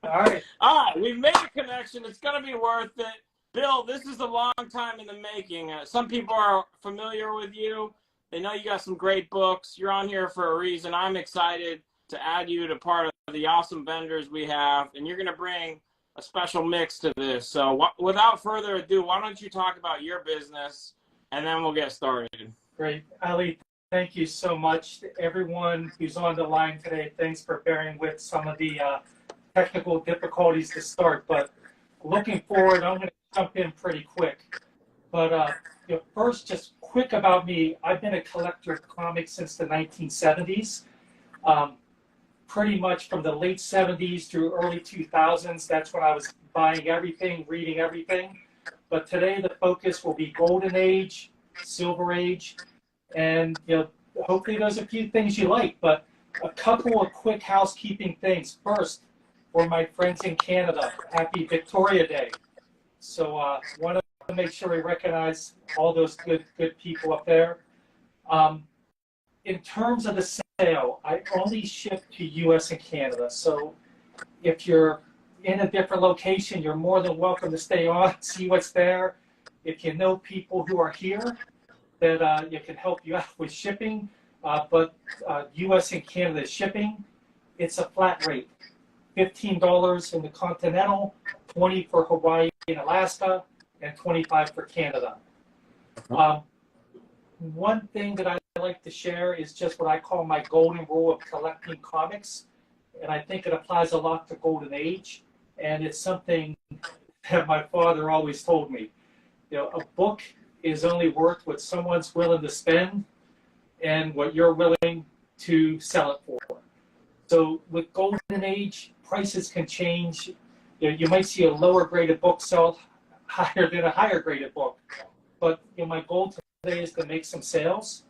All right. All right, we've made a connection. It's going to be worth it. Bill, this is a long time in the making. Some people are familiar with you. They know you got some great books. You're on here for a reason. I'm excited to add you to part of the awesome vendors we have, and you're going to bring a special mix to this. So without further ado, why don't you talk about your business, and then we'll get started. Great. Ali, thank you so much. Everyone who's on the line today, thanks for bearing with some of the technical difficulties to start. But looking forward, I'm going to jump in pretty quick. But first, just quick about me. I've been a collector of comics since the 1970s. Pretty much from the late 70s through early 2000s. That's when I was buying everything, reading everything. But today the focus will be Golden Age, Silver Age, and hopefully there's a few things you like. But a couple of quick housekeeping things. First, for my friends in Canada, happy Victoria Day. So want to make sure we recognize all those good people up there. In terms of the sale, I only ship to US and Canada. So if you're in a different location, you're more than welcome to stay on, see what's there. If you know people who are here, that you can help you out with shipping. But US and Canada shipping, it's a flat rate. $15 in the continental, $20 for Hawaii and Alaska, and $25 for Canada. One thing that I like to share is just what I call my golden rule of collecting comics. And I think it applies a lot to Golden Age. And it's something that my father always told me. A book is only worth what someone's willing to spend and what you're willing to sell it for. So with Golden Age, prices can change. You might see a lower graded book sell higher than a higher graded book. But my goal today is to make some sales.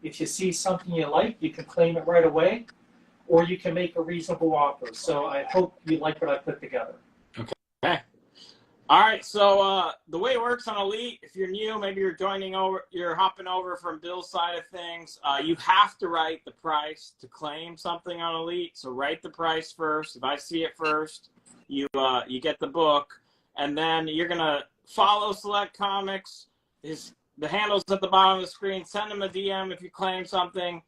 If you see something you like, you can claim it right away, or you can make a reasonable offer. So I hope you like what I put together. Okay. All right. So the way it works on Elite, if you're new, maybe you're hopping over from Bill's side of things, you have to write the price to claim something on Elite. So write the price first. If I see it first, you get the book, and then you're gonna follow Select Comics. The handle's at the bottom of the screen. Send him a DM if you claim something.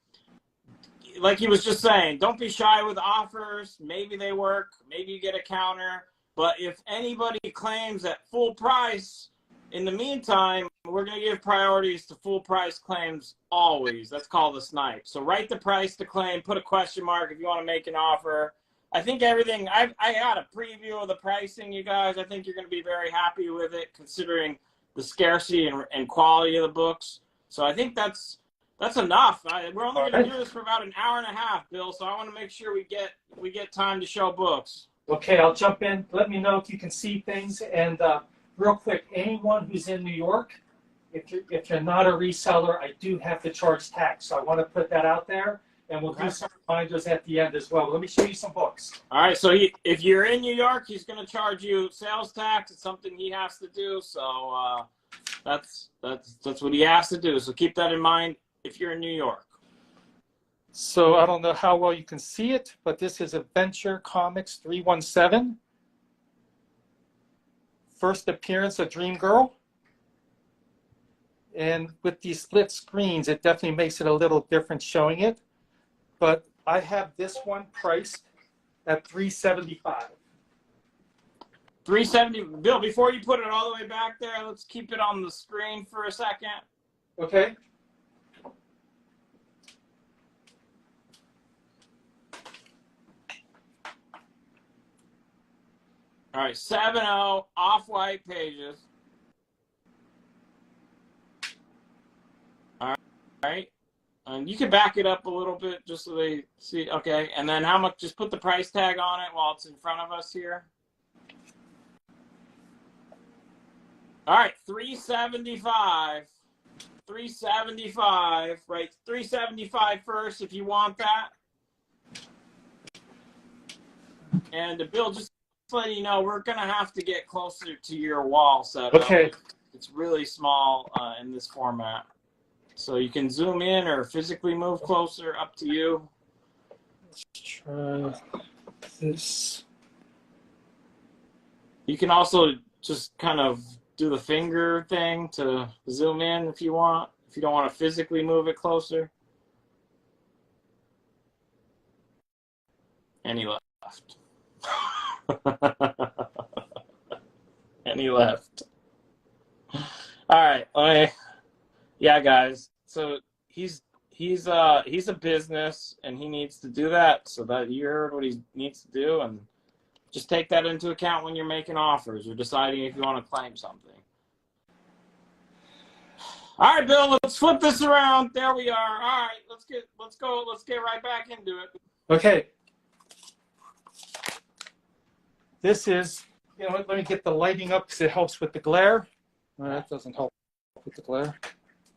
Like he was just saying, don't be shy with offers. Maybe they work. Maybe you get a counter. But if anybody claims at full price, in the meantime, we're going to give priorities to full price claims always. That's called a snipe. So write the price to claim. Put a question mark if you want to make an offer. I think everything, I got a preview of the pricing, you guys. I think you're going to be very happy with it, considering the scarcity and quality of the books. So I think that's enough. We're only going to do this for about an hour and a half, Bill. So I want to make sure we get time to show books. Okay, I'll jump in. Let me know if you can see things. And real quick, anyone who's in New York, if you're not a reseller, I do have to charge tax. So I want to put that out there. And we'll do some reminders at the end as well. Let me show you some books. All right. So if you're in New York, he's going to charge you sales tax. It's something he has to do. So that's what he has to do. So keep that in mind if you're in New York. So I don't know how well you can see it, but this is Adventure Comics 317. First appearance of Dream Girl. And with these split screens, it definitely makes it a little different showing it. But I have this one priced at $375. $370. Bill, before you put it all the way back there, let's keep it on the screen for a second. Okay. All right, 7.0 off-white pages. All right. And you can back it up a little bit just so they see. Okay. And then how much? Just put the price tag on it while it's in front of us here. All right, $375. $375. Right, $375 first if you want that. And Bill, just letting you know, we're gonna have to get closer to your wall setup. Okay. It's really small in this format. So you can zoom in or physically move closer, up to you. Let's try this. You can also just kind of do the finger thing to zoom in if you want, if you don't want to physically move it closer. And he left. And he left. All right. Yeah, guys. So he's a business, and he needs to do that. So that you heard what he needs to do, and just take that into account when you're making offers or deciding if you want to claim something. All right, Bill. Let's flip this around. There we are. All right. Let's go. Let's get right back into it. Okay. This is, let me get the lighting up because it helps with the glare. That doesn't help with the glare.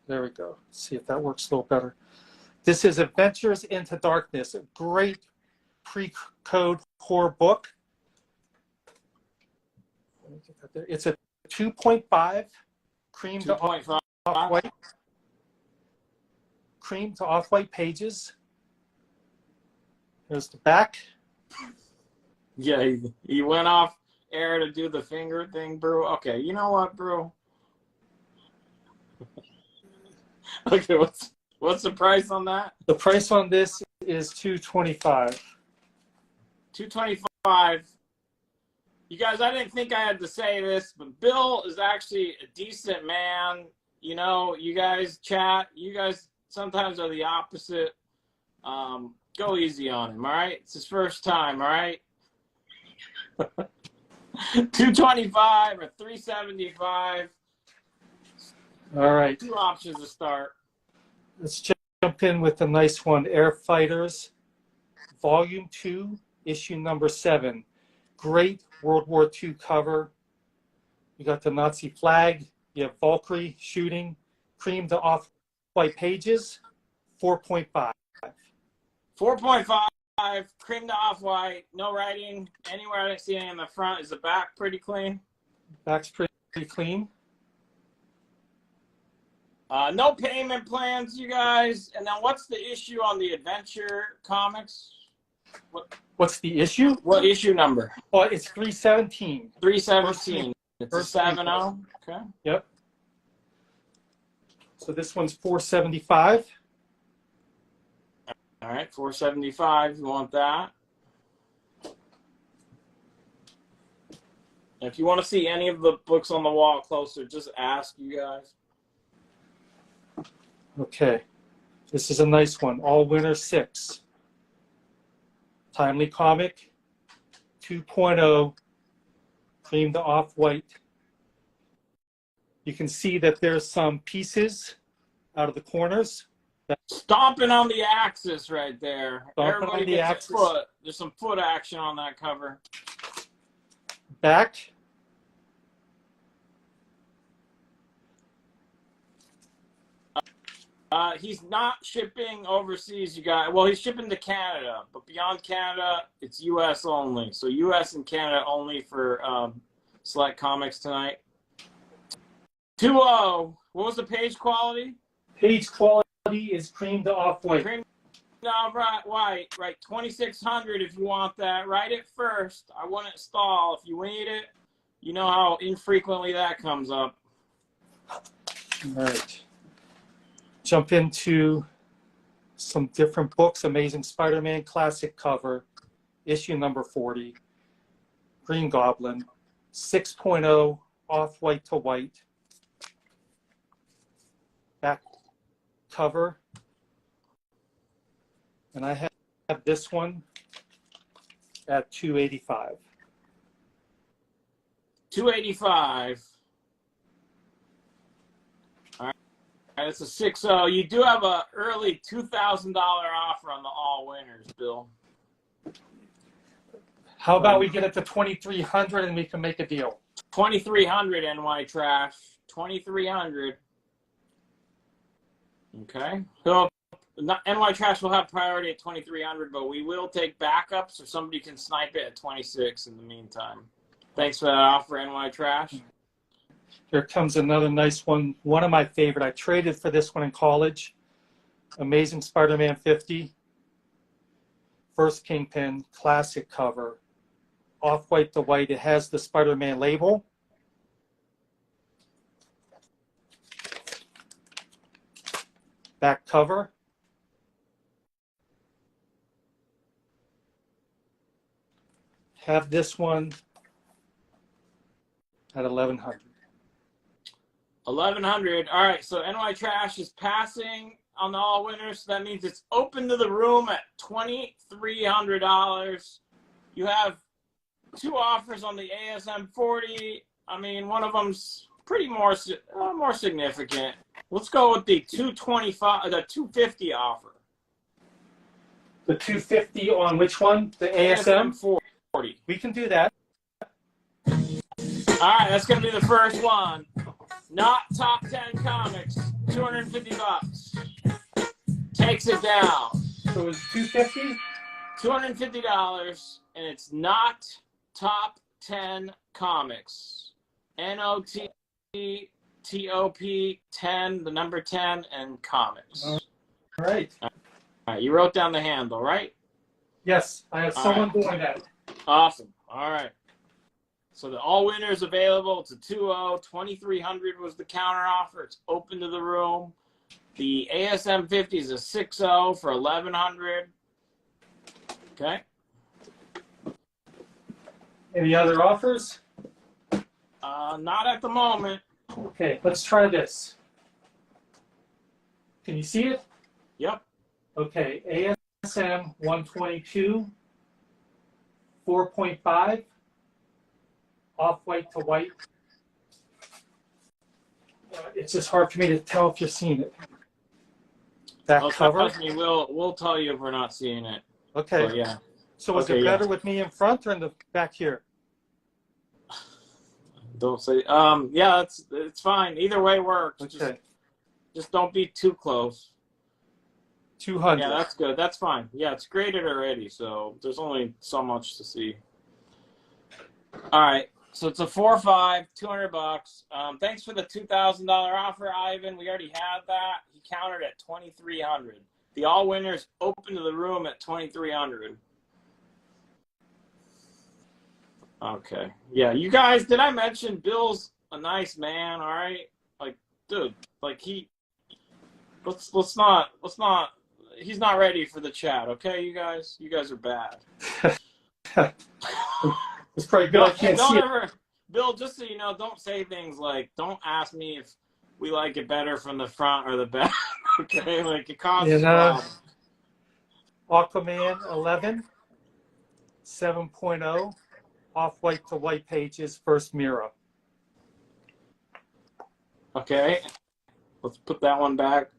There we go. Let's see if that works a little better. This is Adventures into Darkness, a great pre-code horror book. Let me get that there. It's a 2.5 cream to off-white. Cream to off-white pages. Here's the back. Yeah, he went off air to do the finger thing, bro. Okay, you know what, bro? Okay, what's the price on that? The price on this is $225. $225. You guys, I didn't think I had to say this, but Bill is actually a decent man. You know, you guys chat. You guys sometimes are the opposite. Go easy on him, all right? It's his first time, all right? $225 or $375. All right. 2 options to start. Let's jump in with a nice one. Air Fighters, Volume 2, Issue number 7. Great World War II cover. You got the Nazi flag. You have Valkyrie shooting. Cream to off-white pages, 4.5. 4.5, cream to off-white, no writing anywhere. I didn't see any in the front. Is the back pretty clean? Back's pretty clean. No payment plans, you guys. And then what's the issue on the Adventure Comics? What's the issue? What issue number? Oh, it's 317. 317. It's a 7-0. Okay. Yep. So this one's 475. All right, 475. You want that? If you want to see any of the books on the wall closer, just ask, you guys. Okay. This is a nice one. All Winter 6. Timely comic, 2.0, cream to off-white. You can see that there's some pieces out of the corners. Stomping on the axis right there. Stomping Everybody on the gets axis. a foot. There's some foot action on that cover. Back. He's not shipping overseas, you guys. Well, he's shipping to Canada, but beyond Canada, it's U.S. only. So U.S. and Canada only for Select Comics tonight. 2.0. What was the page quality? Page quality is cream to off-white. Cream, no, right. 2600 if you want that. Write it first. I wouldn't stall. If you need it, you know how infrequently that comes up. All right. Jump into some different books. Amazing Spider-Man classic cover, issue number 40. Green Goblin, 6.0, off-white to white. Back cover. And I have this one at $285. $285. It's a 6.0. You do have a early $2,000 offer on the all winners, Bill. How about we get it to 2,300 and we can make a deal? 2,300 NY Trash. 2,300. Okay. So NY Trash will have priority at 2,300, but we will take backups so somebody can snipe it at 26 in the meantime. Thanks for that offer, NY Trash. Here comes another nice one. One of my favorite. I traded for this one in college. Amazing Spider-Man 50. First Kingpin, classic cover. off-white to white. It has the Spider-Man label. Back cover. Have this one at 1100. 1100. All right, so NY Trash is passing on the all winners. So that means it's open to the room at $2,300. You have two offers on the ASM 40. I mean, one of them's pretty more significant. Let's go with the 225, the 250 offer. The 250 on which one? The ASM 40. We can do that. All right, that's gonna be the first one. Not top 10 comics. $250. Takes it down. So it's 250. $250, and it's not top 10 comics. NOTTOP 10, the number 10, and comics. All right. All right, you wrote down the handle, right? Yes, I have someone doing that. Awesome. All right. So the all winners available. It's a 2-0. 2,300 was the counter offer. It's open to the room. The ASM 50 is a 6-0 for 1,100. Okay. Any other offers? Not at the moment. Okay, let's try this. Can you see it? Yep. Okay, ASM 122, 4.5, off-white to white. It's just hard for me to tell if you're seeing it. That cover. Trust me, we'll tell you if we're not seeing it. Okay. But yeah. So is it better with me in front or in the back here? Don't say. Yeah, it's fine. Either way works. Okay. Just don't be too close. 200. Yeah, that's good. That's fine. Yeah, it's graded already, so there's only so much to see. All right. So it's a 4-5, $200. Thanks for the $2,000 offer, Ivan. We already had that. He countered at 2,300. The all winners open to the room at 2,300. Okay. Yeah, you guys. Did I mention Bill's a nice man? All right. Like, dude. Like let's not. He's not ready for the chat. Okay, you guys. You guys are bad. It's pretty good. I can't see it. Bill, just so you know, don't say things like, don't ask me if we like it better from the front or the back. Okay, like it causes problems. Aquaman 11, 7.0, off-white to white pages, first mirror. Okay, let's put that one back.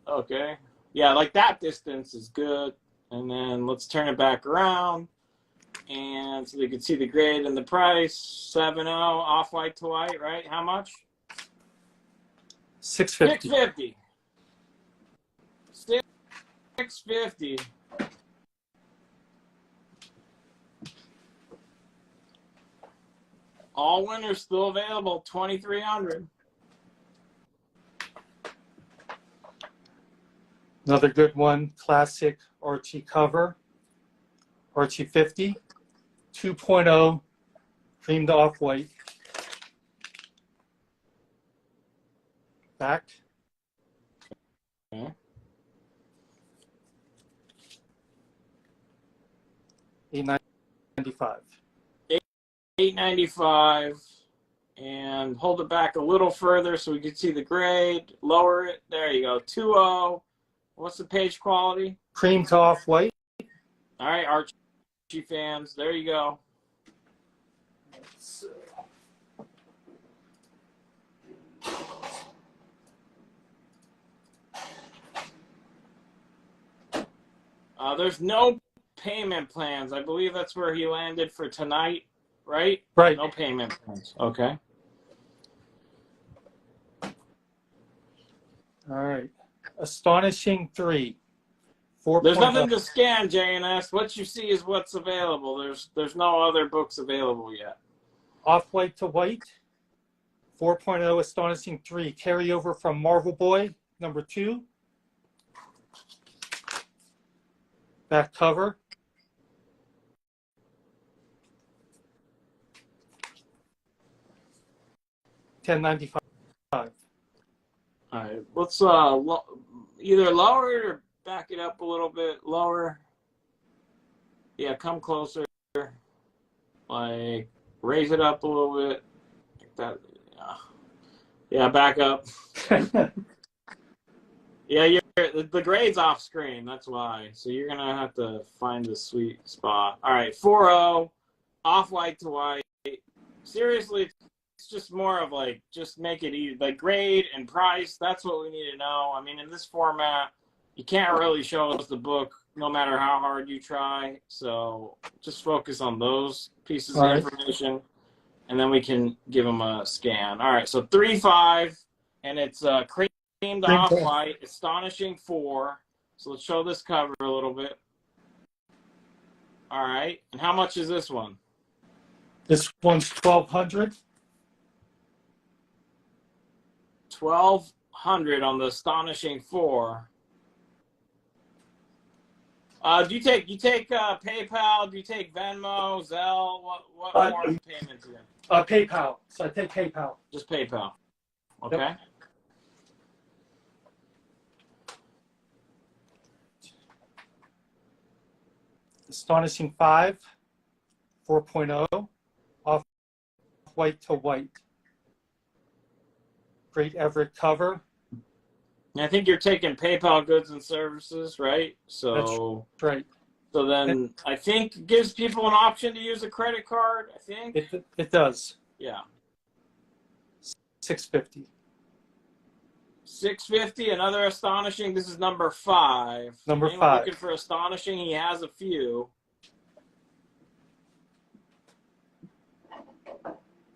Okay, yeah, like that distance is good. And then let's turn it back around. And so you can see the grade and the price. 7.0 off-white to white, right? How much? $650. $650. $650. All winners still available. 2,300. Another good one, classic Archie cover. Archie 50, 2.0, creamed off-white. Back. Okay. $8.95. $8.95. And hold it back a little further so we can see the grade. Lower it. There you go. 2.0. What's the page quality? Cream to off-white. All right, Archie fans. There you go. There's no payment plans. I believe that's where he landed for tonight, right? Right. No payment plans. Okay. All right. Astonishing 3. 4. There's nothing to scan, JNS. What you see is what's available. There's no other books available yet. Off-white to white. 4.0 Astonishing 3. Carryover from Marvel Boy, number 2. Back cover. 1095. All right, let's either lower it or back it up a little bit. Lower. Yeah, come closer. Like raise it up a little bit. Like that. Yeah, back up. Yeah, the grade's off screen. That's why. So you're gonna have to find the sweet spot. All right, 4-0, off white to white. Seriously, it's just more of like just make it easy. Like grade and price. That's what we need to know. I mean, in this format, you can't really show us the book no matter how hard you try. So just focus on those pieces of information, and then we can give them a scan. All right, so 3-5, and it's creamed off-white, Astonishing 4. So let's show this cover a little bit. All right, and how much is this one? This one's 1,200. 1,200 on the Astonishing 4. Do you take PayPal? Do you take Venmo, Zelle? What form of payment do you have? PayPal. So I take PayPal. Just PayPal. Okay. Yep. Astonishing 5, 4.0, off white to white. Great Everett cover. And I think you're taking PayPal goods and services, right? So that's right. So then I think it gives people an option to use a credit card, I think. It does. Yeah. $650. $650, another Astonishing. This is number 5. Number Anyone 5. Looking for Astonishing, he has a few.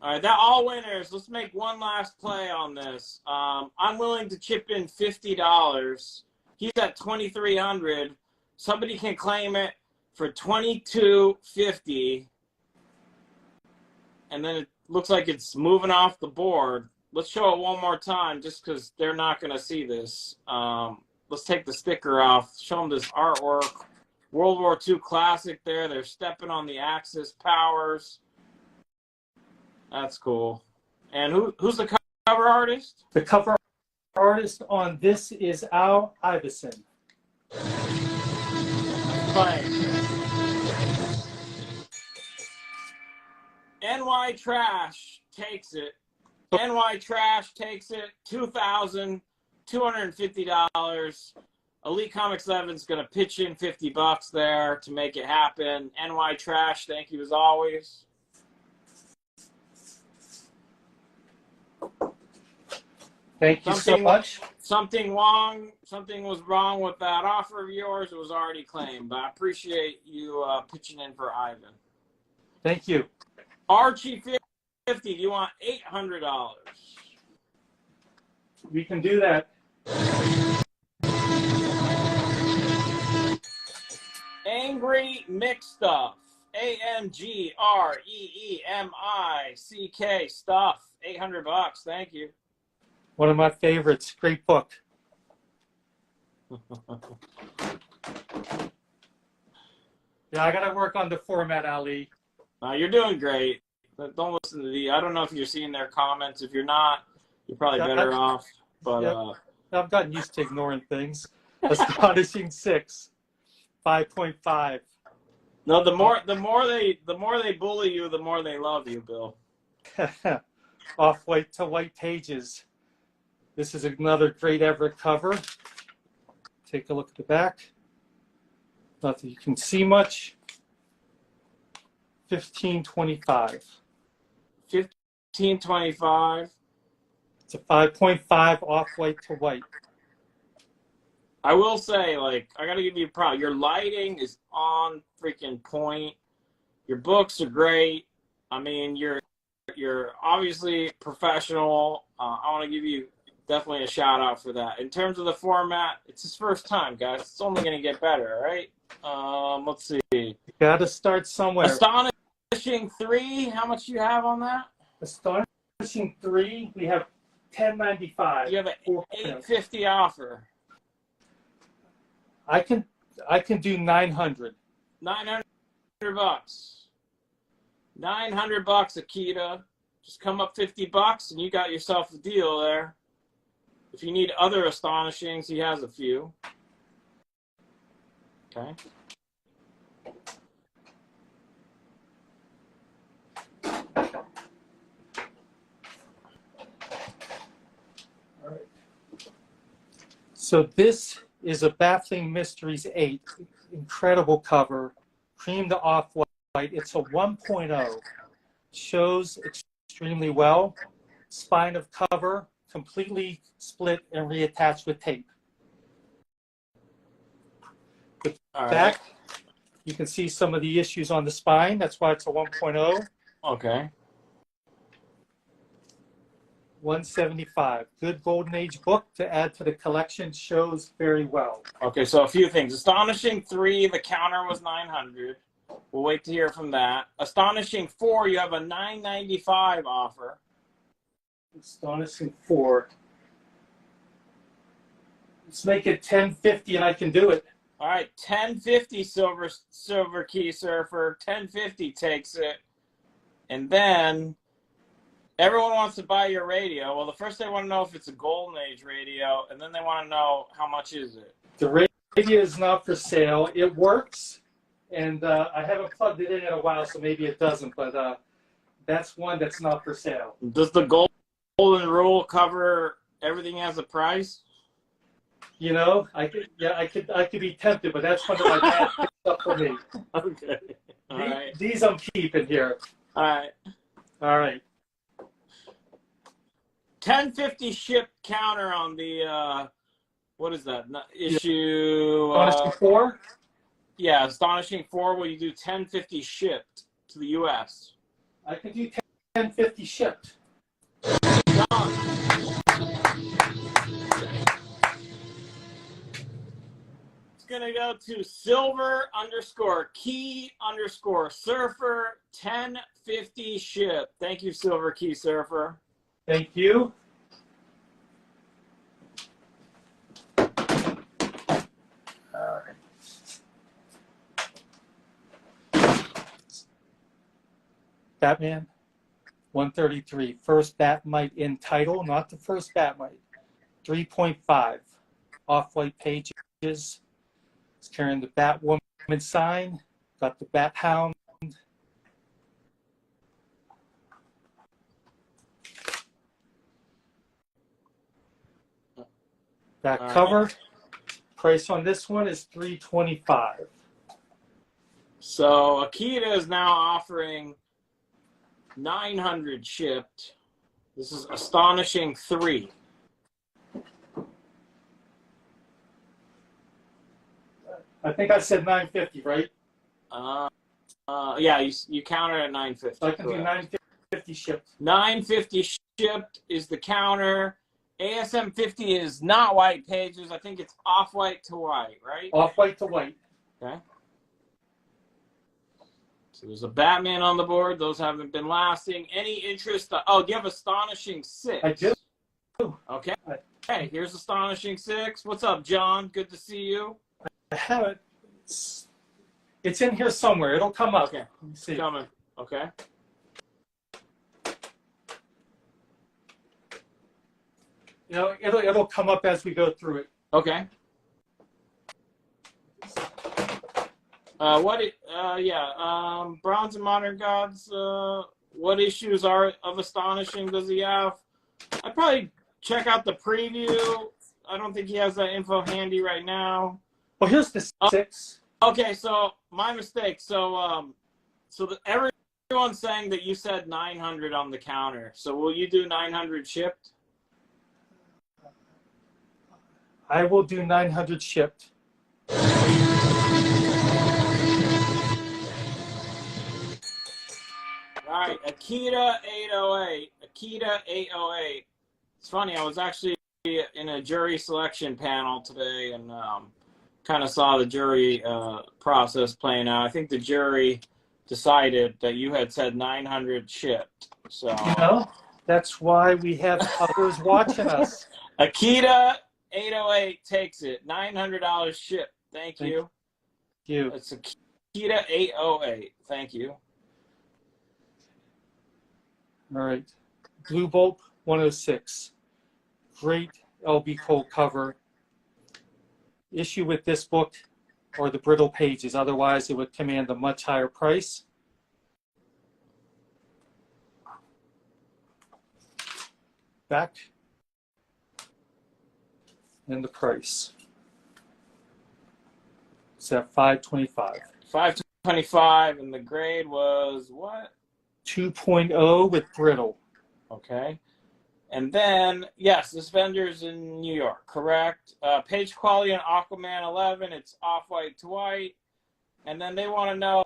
All right, that all winners. Let's make one last play on this. I'm willing to chip in $50. He's at $2,300. Somebody can claim it for $2,250, and then it looks like it's moving off the board. Let's show it one more time, just because they're not going to see this. Let's take the sticker off. Show them this artwork. World War II classic there. They're stepping on the Axis powers. That's cool. And who's the cover artist? The cover artist on this is Al Iverson. NY Trash takes it. NY Trash takes it. $2,250. Elite Comics 11 is going to pitch in $50 there to make it happen. NY Trash, thank you as always. Thank you so much. Something was wrong with that offer of yours. It was already claimed, but I appreciate you pitching in for Ivan. Thank you. Archie 50, you want $800? We can do that. Angry Mix Stuff. AMGREEMICK Stuff. $800. Thank you. One of my favorites. Great book. Yeah, I got to work on the format, Ali. You're doing great. Don't listen to I don't know if you're seeing their comments. If you're not, you're probably better off. But yeah, I've gotten used to ignoring things. Astonishing 6, 5.5. No, the more they bully you, the more they love you, Bill. Off white to white pages. This is another great Everett cover. Take a look at the back. Not that you can see much. $15.25. $15.25. It's a 5.5 off white to white. I will say, like, I gotta give you a props. Your lighting is on freaking point. Your books are great. I mean, you're obviously professional. I want to give you definitely a shout out for that. In terms of the format, it's his first time, guys. It's only gonna get better, right? Let's see. You gotta start somewhere. Astonishing 3. How much do you have on that? Astonishing 3. We have $10.95. You have an $850 offer. I can do $900. $900. $900, Akita. Just come up $50 and you got yourself a deal there. If you need other astonishings, he has a few. Okay. All right. So this is a Baffling Mysteries 8. Incredible cover. Cream to off-white. It's a 1.0. Shows extremely well. Spine of cover, completely split and reattached with tape. The back, you can see some of the issues on the spine. That's why it's a 1.0. Okay. 175. Good Golden Age book to add to the collection. Shows very well. Okay, so a few things. Astonishing 3, the counter was 900. We'll wait to hear from that. Astonishing 4, you have a 995 offer. Astonishing 4. Let's make it 1050 and I can do it. All right, 1050 Silver Key Surfer. 1050 takes it. And then everyone wants to buy your radio. Well, the first they want to know if it's a Golden Age radio, and then they want to know how much is it. The radio is not for sale. It works, and I haven't plugged it in a while, so maybe it doesn't, but that's one that's not for sale. Does the Golden Rule cover everything as a price? You know, I could be tempted, but that's one that my dad picked up for me. Okay. All right. These I'm keeping here. All right. All right. 1050 ship counter on the what is that issue? Astonishing 4? Yeah, Astonishing 4. Will you do 1050 shipped to the U.S.? I can do 1050 shipped. Done. It's gonna go to Silver_Key_Surfer 1050 ship. Thank you, Silver Key Surfer. Thank you. All right. Batman 133. First Batmite in title, not the first Batmite. 3.5. Off-white pages. It's carrying the Batwoman sign. Got the Bat Hound. Back cover. Price on this one is $325. So Akita is now offering 900 shipped. This is Astonishing 3. I think I said 950, right? Yeah, you counter at 950. So I can do 950 shipped. 950 shipped is the counter. ASM 50 is not white pages. I think it's off-white to white, right? Off-white to white. Okay. So there's a Batman on the board. Those haven't been lasting. Any interest? Oh, do you have Astonishing 6? I do. Okay. Hey, here's Astonishing 6. What's up, John? Good to see you. I have it. It's in here somewhere. It'll come up. Okay. Let me see. Coming. Okay. You know, it'll come up as we go through it. Okay. Bronze and Modern Gods, what issues are of Astonishing does he have? I'd probably check out the preview. I don't think he has that info handy right now. Well, here's the 6. Okay, so my mistake. So everyone's saying that you said 900 on the counter. So will you do 900 shipped? I will do 900 shipped. All right, Akita 808. Akita 808. It's funny, I was actually in a jury selection panel today and kind of saw the jury process playing out. I think the jury decided that you had said 900 shipped. So You know, that's why we have others watching us. Akita 808 takes it. $900 shipped. Thank you. You. It's Akita 808. Thank you. All right. Blue Bolt 106. Great LB Cole cover. Issue with this book or the brittle pages, otherwise it would command a much higher price. Back. And the price. It's at $525. $525, and the grade was what? 2.0 with brittle. Okay. And then, yes, this vendor's in New York, correct? Page quality on Aquaman 11, it's off-white to white. And then they want to know,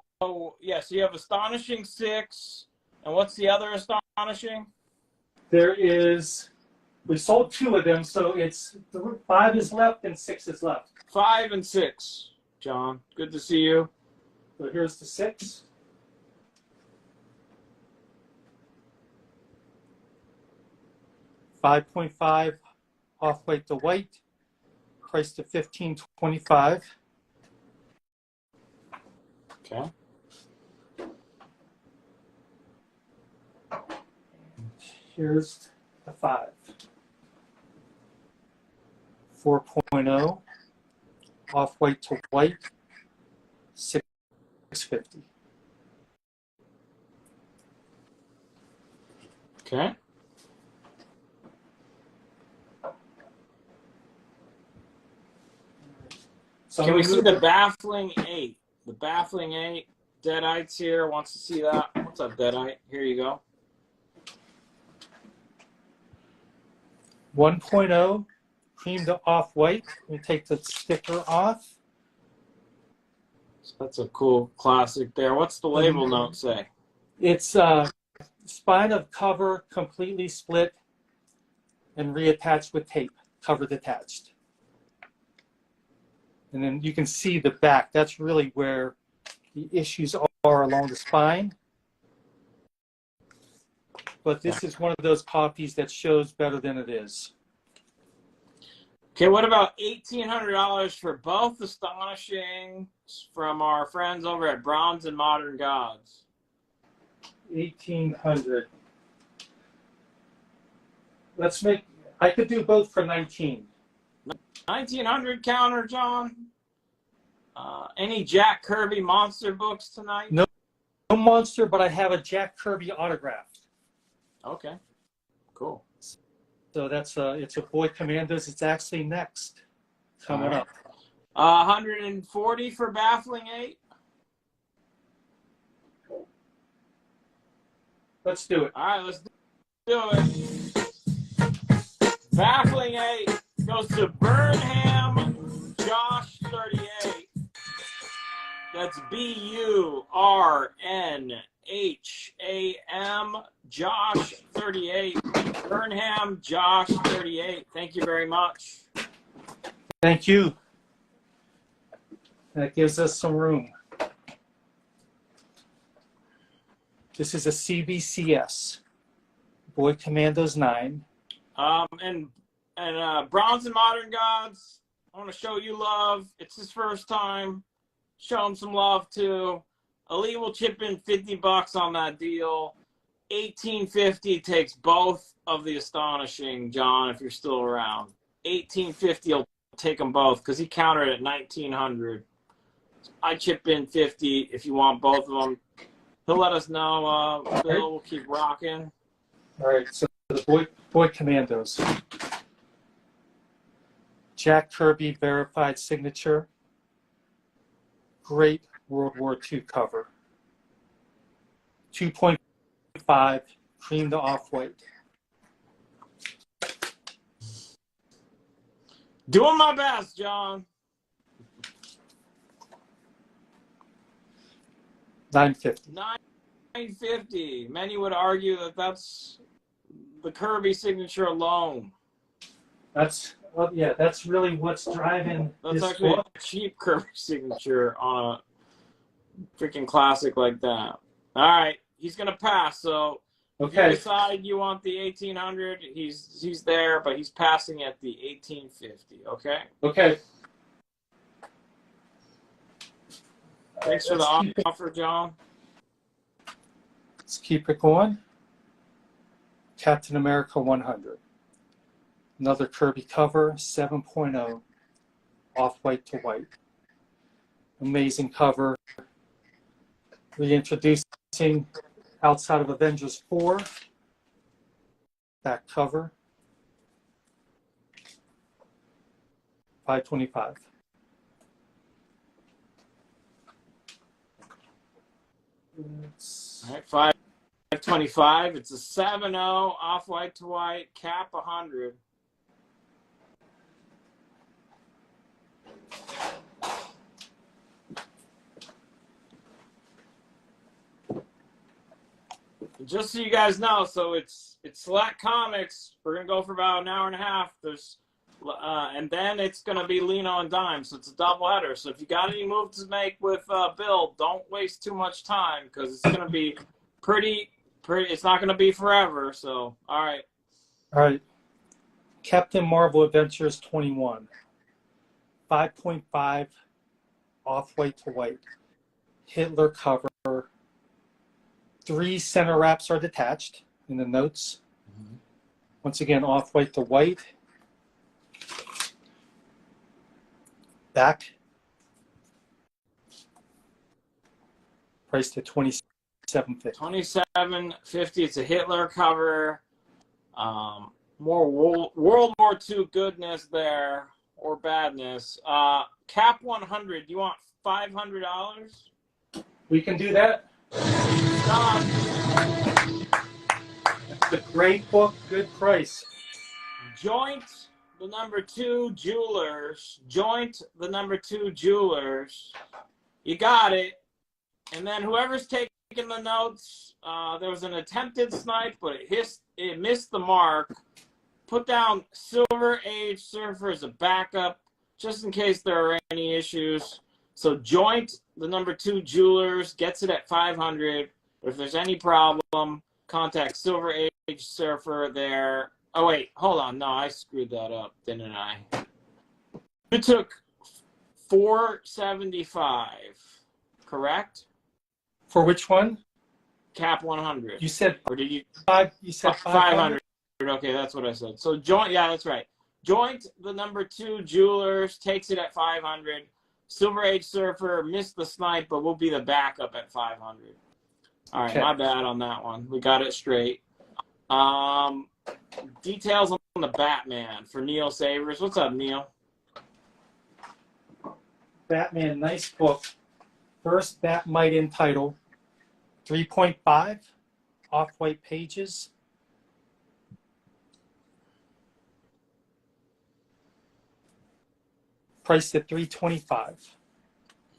yes, you have Astonishing 6. And what's the other Astonishing? There is, we sold 2 of them, so it's 5 is left and 6 is left. 5 and 6, John. Good to see you. So here's the 6. $5.5 off-white to white, priced at $15.25. Okay. Here's the 5. 4.0 off-white to white, $6.50. Okay. So can we see the Baffling 8? The Baffling 8. Deadites here. Wants to see that. What's up, Deadite? Here you go. 1.0 cream to off-white. Let me take the sticker off. So that's a cool classic there. What's the label note say? It's spine of cover completely split and reattached with tape, cover detached. And then you can see the back. That's really where the issues are along the spine. But this is one of those copies that shows better than it is. Okay, what about $1,800 for both Astonishing from our friends over at Bronze and Modern Gods? 1,800. Let's make, I could do both for 19. 1,900 counter, John? Any Jack Kirby monster books tonight? No monster, but I have a Jack Kirby autographed. Okay, cool. So that's it's a Boy Commandos. It's actually next, coming up. 140 for Baffling 8. Let's do it. All right, let's do it. Baffling 8 goes to Burnham Josh 38. That's BURNHAM Josh 38. Burnham Josh 38. Thank you very much. Thank you. That gives us some room. This is a CBCS, Boy Commandos 9. And Bronze and Modern Gods, I want to show you love. It's his first time. Show him some love too. Ali will chip in $50 on that deal. $1,850 takes both of the Astonishing, John, if you're still around. $1,850 will take them both because he countered at $1,900. I chip in $50 if you want both of them. He'll let us know. Bill will keep rocking. All right, so the Boy Commandos. Jack Kirby verified signature. Great World War II cover. 2.5 cream to off-white. Doing my best, John. $950. $950. Many would argue that that's the Kirby signature alone. That's, well, yeah, that's really what's driving That's this actually book. a cheap Kirby signature on a freaking classic like that. All right, he's gonna pass. So if you Okay. decide you want the 1,800, he's there, but he's passing at the 1,850. Okay. Okay. Thanks for the offer, John. Let's keep it going. Captain America 100. Another Kirby cover, 7.0, off-white to white. Amazing cover. Reintroducing outside of Avengers 4. Back cover. $5.25. All right, 525. It's a 7.0 off-white to white, cap 100. Just so you guys know, so it's Select Comics. We're gonna go for about an hour and a half. And then it's gonna be Lino and Dime, so it's a doubleheader. So if you got any moves to make with Bill, don't waste too much time because it's gonna be pretty. It's not gonna be forever. So all right. All right. Captain Marvel Adventures 21. 5.5 off-white to white. Hitler cover. 3 center wraps are detached in the notes. Once again, off-white to white. Back. Priced at $27.50. $27.50. It's a Hitler cover. More World War II goodness there or badness. Cap 100. You want $500? We can do that. Stop. It's a great book, good price. Joint the number 2 Jewelers. Joint the number 2 Jewelers. You got it. And then whoever's taking the notes, there was an attempted snipe, but it missed the mark. Put down Silver Age Surfer as a backup, just in case there are any issues. So Joint the number 2 Jewelers gets it at 500. But if there's any problem, contact Silver Age Surfer there. Oh, wait, hold on. No, I screwed that up, didn't I? You took $475, correct? For which one? Cap 100. You said Or did you? You said 500. Okay, that's what I said. So Joint, yeah, that's right. Joint the number 2 Jewelers takes it at 500. Silver Age Surfer missed the snipe, but we'll be the backup at 500. All right, Okay. My bad on that one. We got it straight. Details on the Batman for Neil Savers. What's up, Neil? Batman, nice book. First Batmite in title. 3.5 off-white pages. Priced at $325.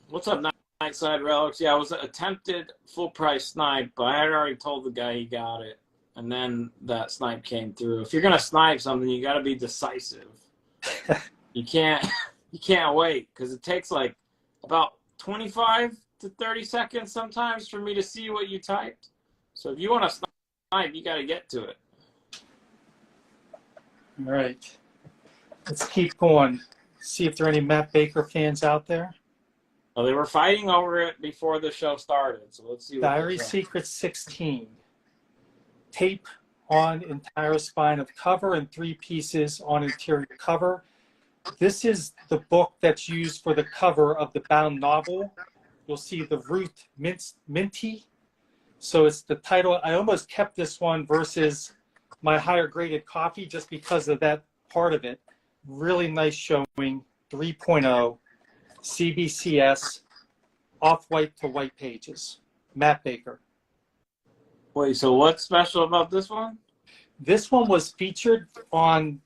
What's up, Nightside Relics? Yeah, it was an attempted full-price snipe, but I had already told the guy he got it. And then that snipe came through. If you're gonna snipe something, you got to be decisive. You can't wait because it takes like about 25 to 30 seconds sometimes for me to see what you typed. So if you want to snipe, you got to get to it. All right. Let's keep going. See if there are any Matt Baker fans out there. Well, they were fighting over it before the show started, so let's see. Diary Secret 16. Tape on entire spine of cover and 3 pieces on interior cover. This is the book that's used for the cover of the bound novel. You'll see the Ruth Minty. So it's the title. I almost kept this one versus my higher graded copy just because of that part of it. Really nice showing. 3.0. CBCS. Off-white to white pages. Matt Baker. Wait, so what's special about this one? This one was featured on,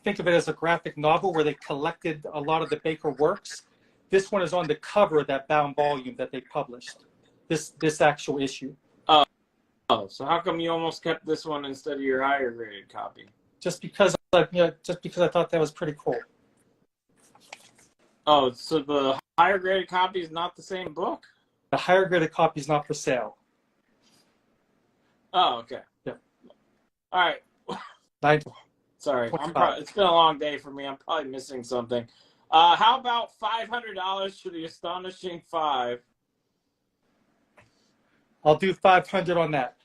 think of it as a graphic novel where they collected a lot of the Baker works. This one is on the cover of that bound volume that they published, this actual issue. Oh, so how come you almost kept this one instead of your higher graded copy? Just because I thought that was pretty cool. Oh, so the higher graded copy is not the same book? The higher graded copy is not for sale. Oh, okay. Yeah. All right. Sorry, it's been a long day for me. I'm probably missing something. How about $500 for the Astonishing 5? I'll do 500 on that.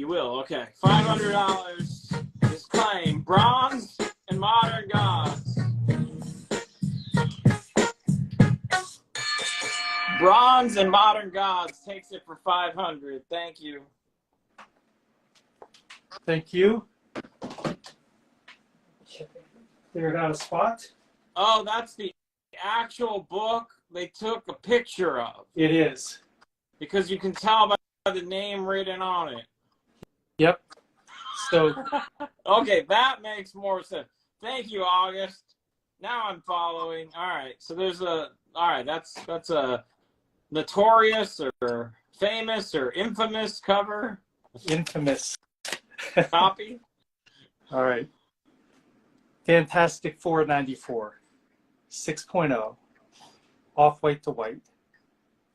You will, okay. $500 is claim. Bronze and Modern Gods. Bronze and Modern Gods takes it for $500. Thank you. Thank you. Cleared out a spot. Oh, that's the actual book they took a picture of. It is. Because you can tell by the name written on it. Yep. So. Okay, that makes more sense. Thank you, August. Now I'm following. All right, so there's a. All right, that's a notorious or famous or infamous cover. Infamous. Copy. All right. Fantastic Four 94. 6.0. Off-white to white.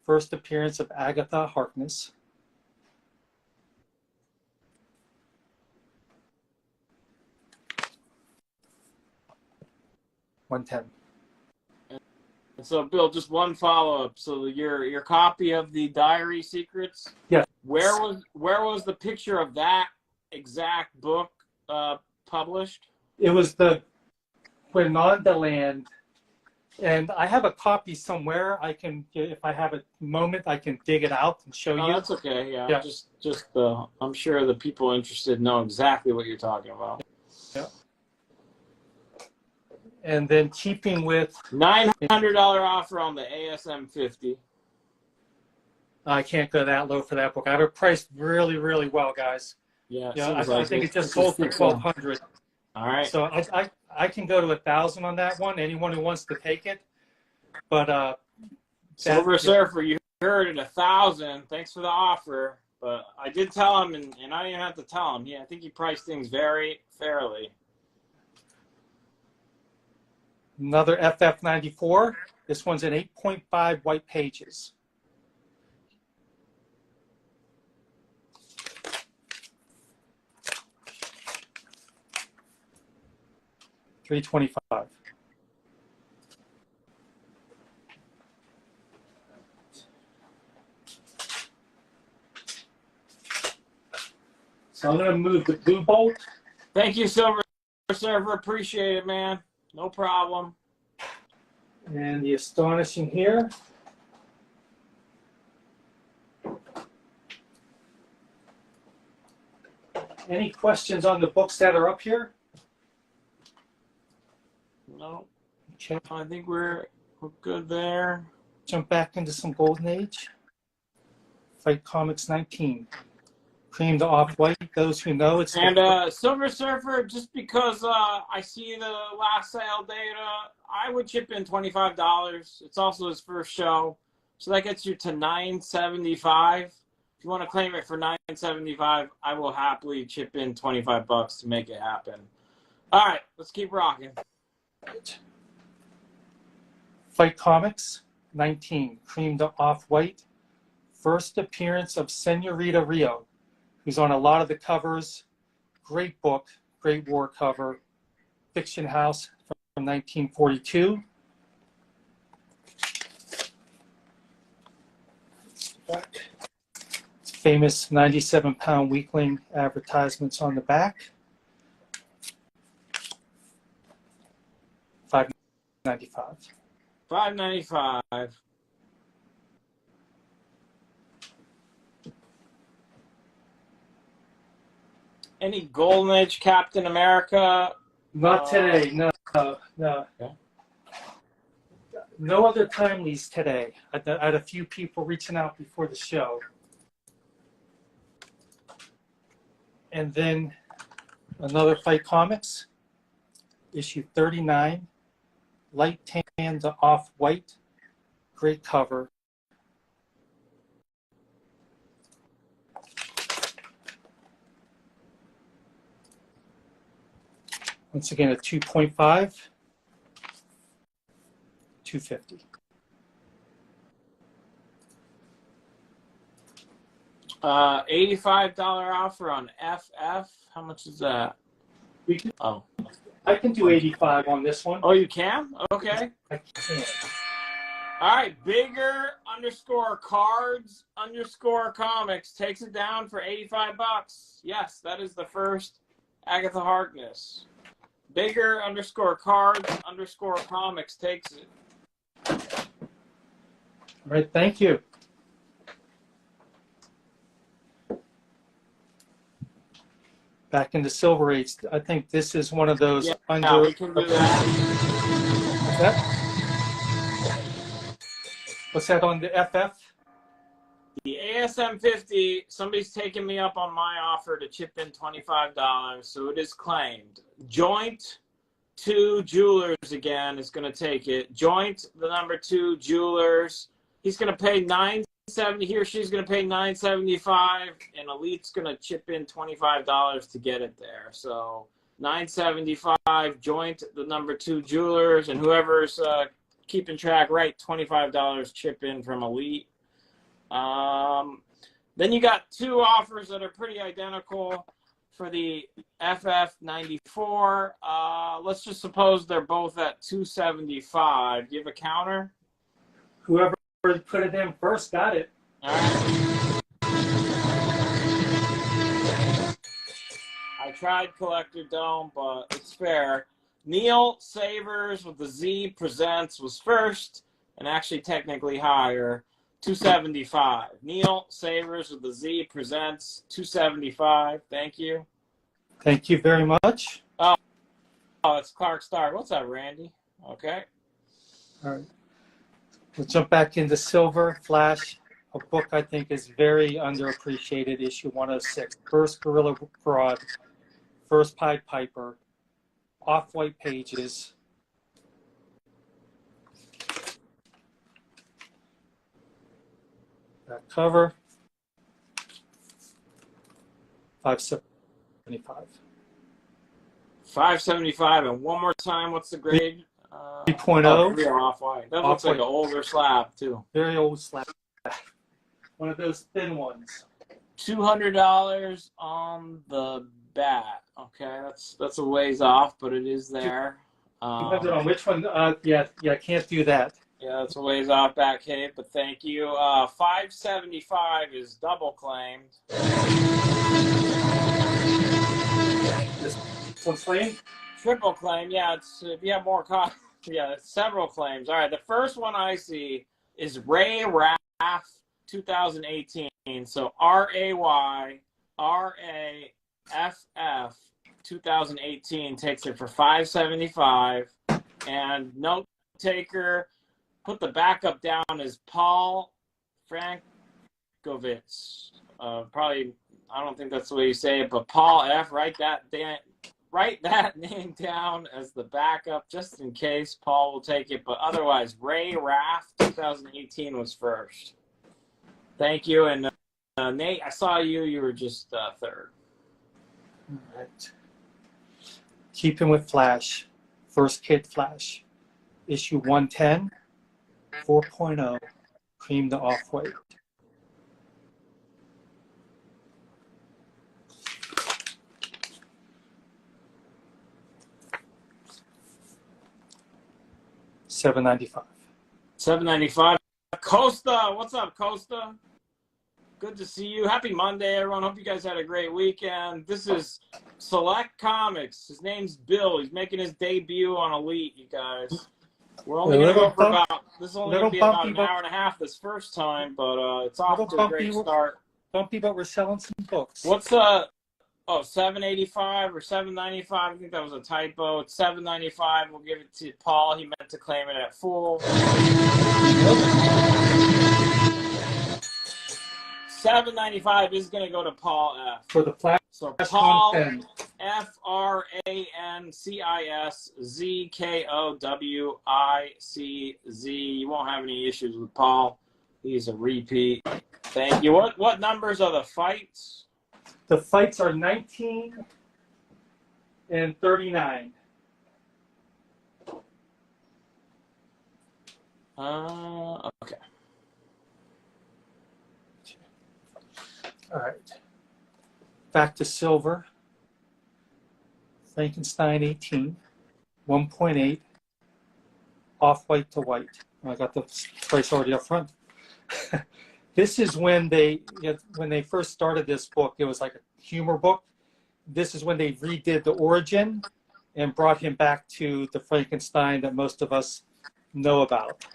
First appearance of Agatha Harkness. $110. So, Bill, just one follow-up. So, your copy of the Diary Secrets. Yes. Where was the picture of that exact book published? It was the Quinondaland, and I have a copy somewhere. I can, if I have a moment, I can dig it out and show Oh, you. that's okay. Yeah. Yeah. Just I'm sure the people interested know exactly what you're talking about. Yeah. And then keeping with $900 offer on the ASM 50. I can't go that low for that book. I have it priced really, really well, guys. Yeah. I think it just sold for $1,200. All right. So I can go to $1,000 on that one. Anyone who wants to take it, but Silver Surfer, you heard it, $1,000. Thanks for the offer. But I did tell him, and I didn't even have to tell him. Yeah, I think he priced things very fairly. Another FF94. This one's an 8.5 white pages. $325. So I'm going to move the Blue Bolt. Thank you, Silver Surfer. Appreciate it, man. No problem. And the Astonishing here. Any questions on the books that are up here? No, Okay. I think we're good there. Jump back into some Golden Age. Fight Comics 19. Cream to Off-White. Those who know it's... And Silver Surfer, just because I see the last sale data, I would chip in $25. It's also his first show, so that gets you to $9.75. If you want to claim it for $9.75, I will happily chip in $25 to make it happen. All right, let's keep rocking. Fight Comics 19. Cream to Off-White. First appearance of Senorita Rio, who's on a lot of the covers. Great book, great war cover. Fiction House from 1942. Famous 97-pound weakling advertisements on the back. $5.95. $5.95. Any Golden Age Captain America? Not today, no. Okay. No other timelies today. I had a few people reaching out before the show. And then another Fight Comics, issue 39, light tan to off-white, great cover. Once again, a 2.5, $250. $85 offer on FF. How much is that? Oh, I can do 85 on this one. oh, you can? Okay. I can. All right, bigger underscore cards underscore comics takes it down for $85. Yes, that is the first Agatha Harkness. Bigger underscore cards underscore comics takes it. All right, thank you. Back into Silver Age. I think this is one of those Yeah, we can do that. What's that on the FF? The ASM 50, somebody's taking me up on my offer to chip in $25, so it is claimed. Joint 2 Jewelers again is going to take it. Joint, the number 2 Jewelers. He's going to pay $9.70. He or she's going to pay $9.75, and Elite's going to chip in $25 to get it there. So $9.75. Joint, the number 2 Jewelers, and whoever's keeping track, right? $25 chip in from Elite. Then you got 2 offers that are pretty identical for the FF94. Let's just suppose they're both at $275. Do you have a counter? Whoever put it in first got it. All right. I tried Collector Dome, but it's fair. Neil Savers with the Z Presents was first, and actually technically higher, $275. Neil Savers with the Z Presents, $275. Thank you. Thank you very much. Oh, it's Clark Stark. What's up, Randy? Okay. All right. We'll jump back into Silver Flash, a book I think is very underappreciated, issue 106. First Gorilla Broad, first Pied Piper, off-white pages. That cover, $575. $575, and one more time, what's the grade? 3.0. Real off-white. That looks like an older slab, too. Very old slab. One of those thin ones. $200 on the bat. Okay, that's a ways off, but it is there. Depends on which one. Yeah, can't do that. Yeah, that's a ways off back hit, but thank you. $575 is double claimed. This one's claimed? Triple claim, yeah. It's if you have more copies, yeah, it's several claims. All right, the first one I see is Ray Raff 2018. So RAYRAFF 2018 takes it for $575, and note taker. Put the backup down as Paul Frankovitz. Probably, I don't think that's the way you say it, but Paul F. Write that name down as the backup, just in case Paul will take it. But otherwise, Ray Raff 2018 was first. Thank you, and Nate, I saw you. You were just third. All right. Keeping with Flash, first Kid Flash, issue 110. 4.0, cream to off-white. $7.95. $7.95. Costa, what's up, Costa? Good to see you. Happy Monday, everyone. Hope you guys had a great weekend. This is Select Comics. His name's Bill. He's making his debut on Elite, you guys. We're only going to go for this is only going to be about an hour and a half this first time, but it's off to a great start. Bumpy, but we're selling some books. What's $7.85 or $7.95? I think that was a typo. It's $7.95. We'll give it to Paul. He meant to claim it at full. $7.95 is going to go to Paul F. For the Flash. So Paul FRANCISZKOWICZ. You won't have any issues with Paul. He's a repeat. Thank you. What numbers are the fights? The fights are 19 and 39. Okay. All right. Back to Silver. Frankenstein 18, 1.8. off-white to white. I got the price already up front. This is when they first started this book. It was like a humor book. This is when they redid the origin and brought him back to the Frankenstein that most of us know about.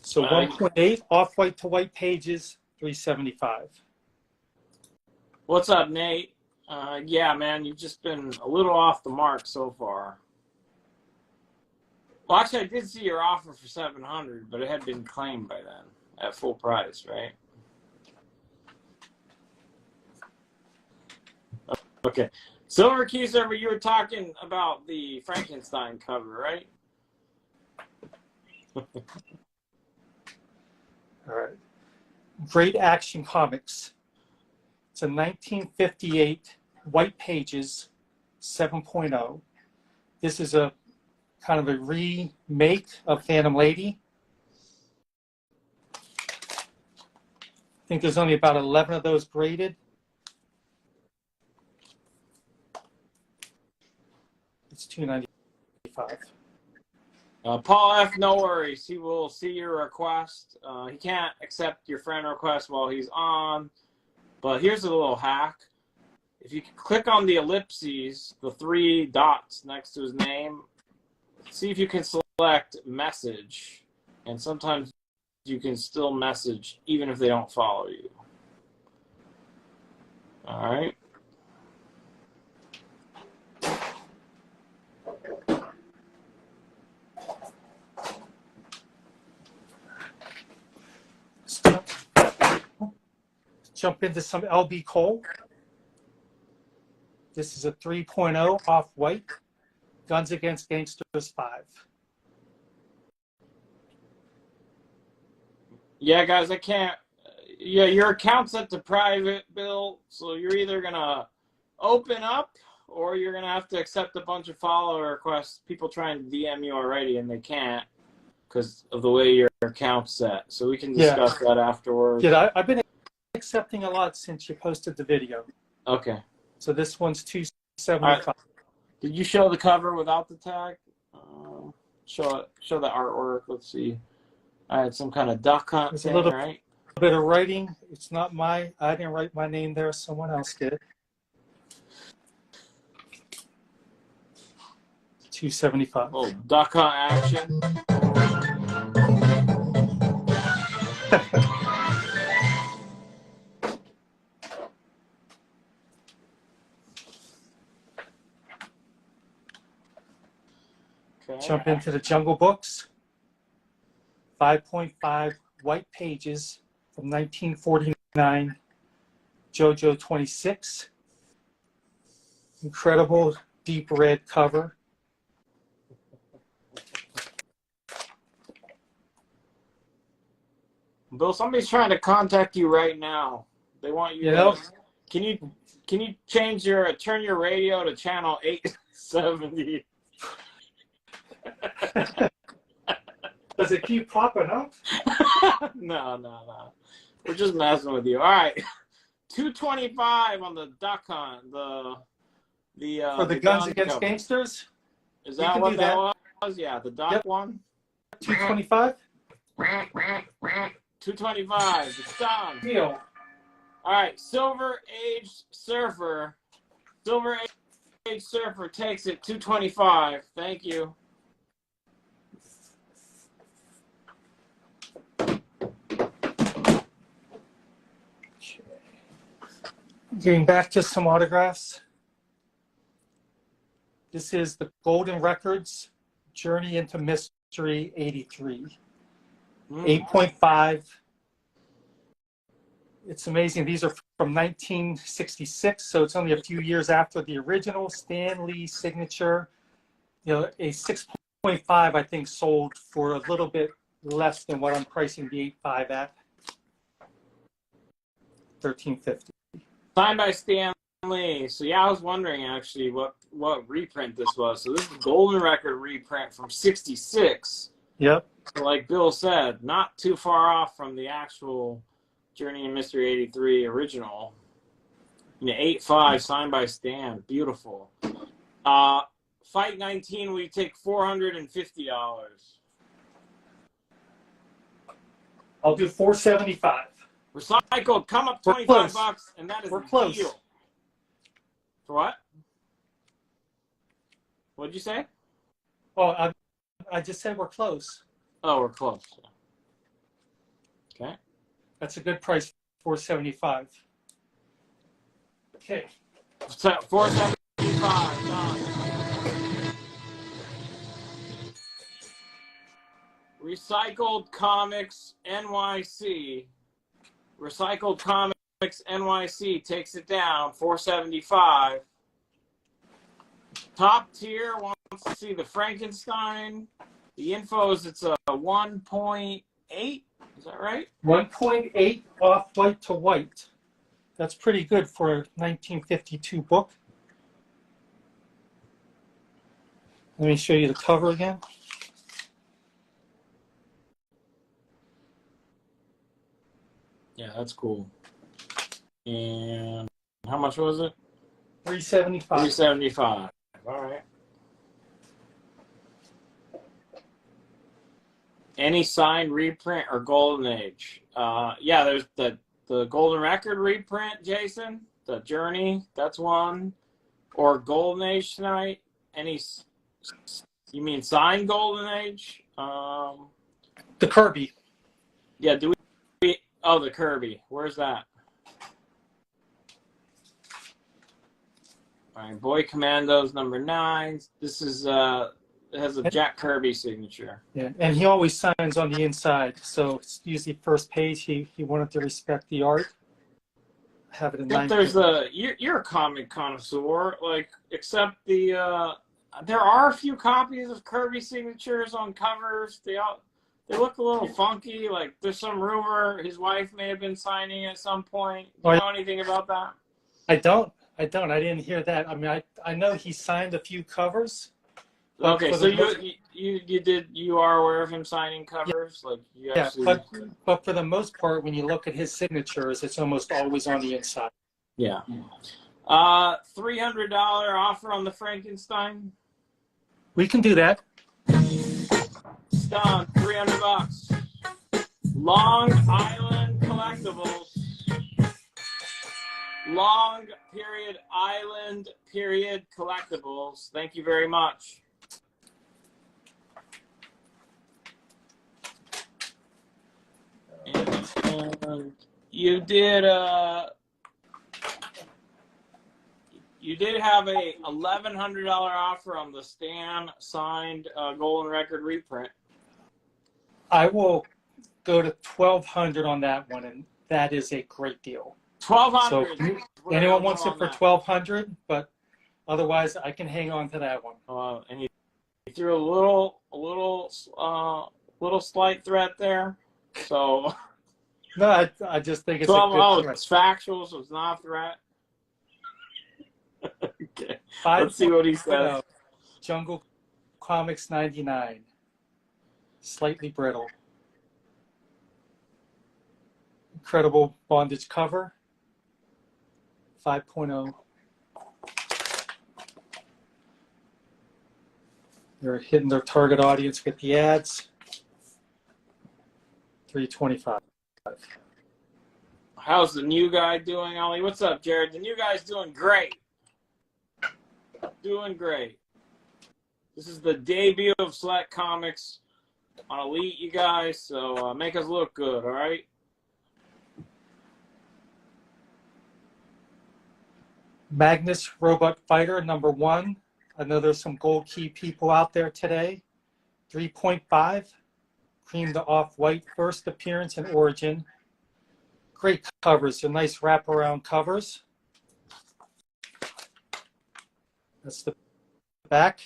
So 1.8 off-white to white pages, $375. What's up, Nate? Yeah, man, you've just been a little off the mark so far. Well, actually, I did see your offer for $700, but it had been claimed by then at full price, right? Okay. Silver Key Server, you were talking about the Frankenstein cover, right? All right. Great Action Comics. It's a 1958 white pages 7.0. This is a kind of a remake of Phantom Lady. I think there's only about 11 of those graded. It's $295. Paul F., no worries. He will see your request. He can't accept your friend request while he's on. But here's a little hack. If you click on the ellipses, the 3 dots next to his name, see if you can select message. And sometimes you can still message even if they don't follow you. All right. Jump into some LB Cole. This is a 3.0 off-white. Guns Against Gangsters 5. Yeah, guys, I can't. Yeah, your account's set to private, Bill. So you're either going to open up or you're going to have to accept a bunch of follower requests. People trying to DM you already and they can't because of the way your account's set. So we can discuss that afterwards. Yeah, I've been accepting a lot since you posted the video. Okay. So this one's $275. Right. Did you show the cover without the tag? Show the artwork. Let's see. I had some kind of duck hunt There's thing, a little right? bit of writing. It's not I didn't write my name there. Someone else did. $275. Oh, duck hunt action. Okay. Jump into the Jungle Books. 5.5 white pages from 1949. JoJo 26. Incredible deep red cover. Bill, somebody's trying to contact you right now. They want you. Can you turn your radio to channel 870? Does it keep popping up? No. We're just messing with you. All right. $225 on the duck hunt. For the Guns Against cover. Gangsters? Is that what that was? Yeah, the duck one. $225? $225. It's done. Deal. All right. Silver Age Surfer takes it. $225. Thank you. Getting back to some autographs. This is the Golden Records Journey into Mystery 83. 8.5. It's amazing. These are from 1966, so it's only a few years after the original Stan Lee signature. You know, a 6.5 I think sold for a little bit less than what I'm pricing the 8.5 at. $13.50. Signed by Stan Lee. So yeah, I was wondering actually what reprint this was. So this is a Golden Record reprint from '66. Yep. So like Bill said, not too far off from the actual Journey in Mystery 83 original. 8.5 signed by Stan. Beautiful. Fight 19, we take $450. I'll do $475. Recycled, come up We're 25 close. bucks, and that is We're a close. deal. For what? What'd you say? Oh, I just said we're close. Oh, we're close. Okay. That's a good price, $475. Okay. So $475, done. Recycled Comics NYC. Recycled Comics NYC takes it down, $475. Top tier wants to see the Frankenstein. The info is it's a 1.8. Is that right? 1.8 off-white to white. That's pretty good for a 1952 book. Let me show you the cover again. Yeah, that's cool. And how much was it? $375. $375. All right. Any signed reprint or Golden Age? Yeah, there's the Golden Record reprint, Jason. The Journey, that's one. Or Golden Age tonight. Any? You mean signed Golden Age? The Kirby. Yeah. Do we? Oh, the Kirby. Where's that? All right, Boy Commandos number 9. This is it has a Jack Kirby signature. Yeah, and he always signs on the inside, so it's usually first page. He wanted to respect the art. Have it in If there's you're a comic connoisseur, like except the there are a few copies of Kirby signatures on covers. They look a little funky. Like there's some rumor his wife may have been signing at some point. Do you know anything about that? I don't. I didn't hear that. I mean, I know he signed a few covers. Okay, so you are aware of him signing covers, like you actually. Yeah, but for the most part, when you look at his signatures, it's almost always on the inside. Yeah. $300 offer on the Frankenstein. We can do that. It's done. $300. Long Island Collectibles. Long period Island period Collectibles. Thank you very much. And you did have a $1,100 offer on the Stan signed Golden Record reprint. I will go to $1,200 on that one, and that is a great deal. $1,200. So anyone wants it for $1,200, but otherwise I can hang on to that one. And you threw a little slight threat there. So no, I just think it's 12. a good It's factual, so it's not a threat. Okay. 5. Let's see what he says. Jungle Comics 99. Slightly brittle. Incredible bondage cover. 5.0. They're hitting their target audience with the ads. $325. How's the new guy doing, Ollie? What's up, Jared? The new guy's doing great. Doing great. This is the debut of Select Comics on Elite, you guys. So make us look good, all right? Magnus Robot Fighter number 1. I know there's some Gold Key people out there today. 3.5. Cream the Off-White first appearance and origin. Great covers. They're nice wraparound covers. That's the back.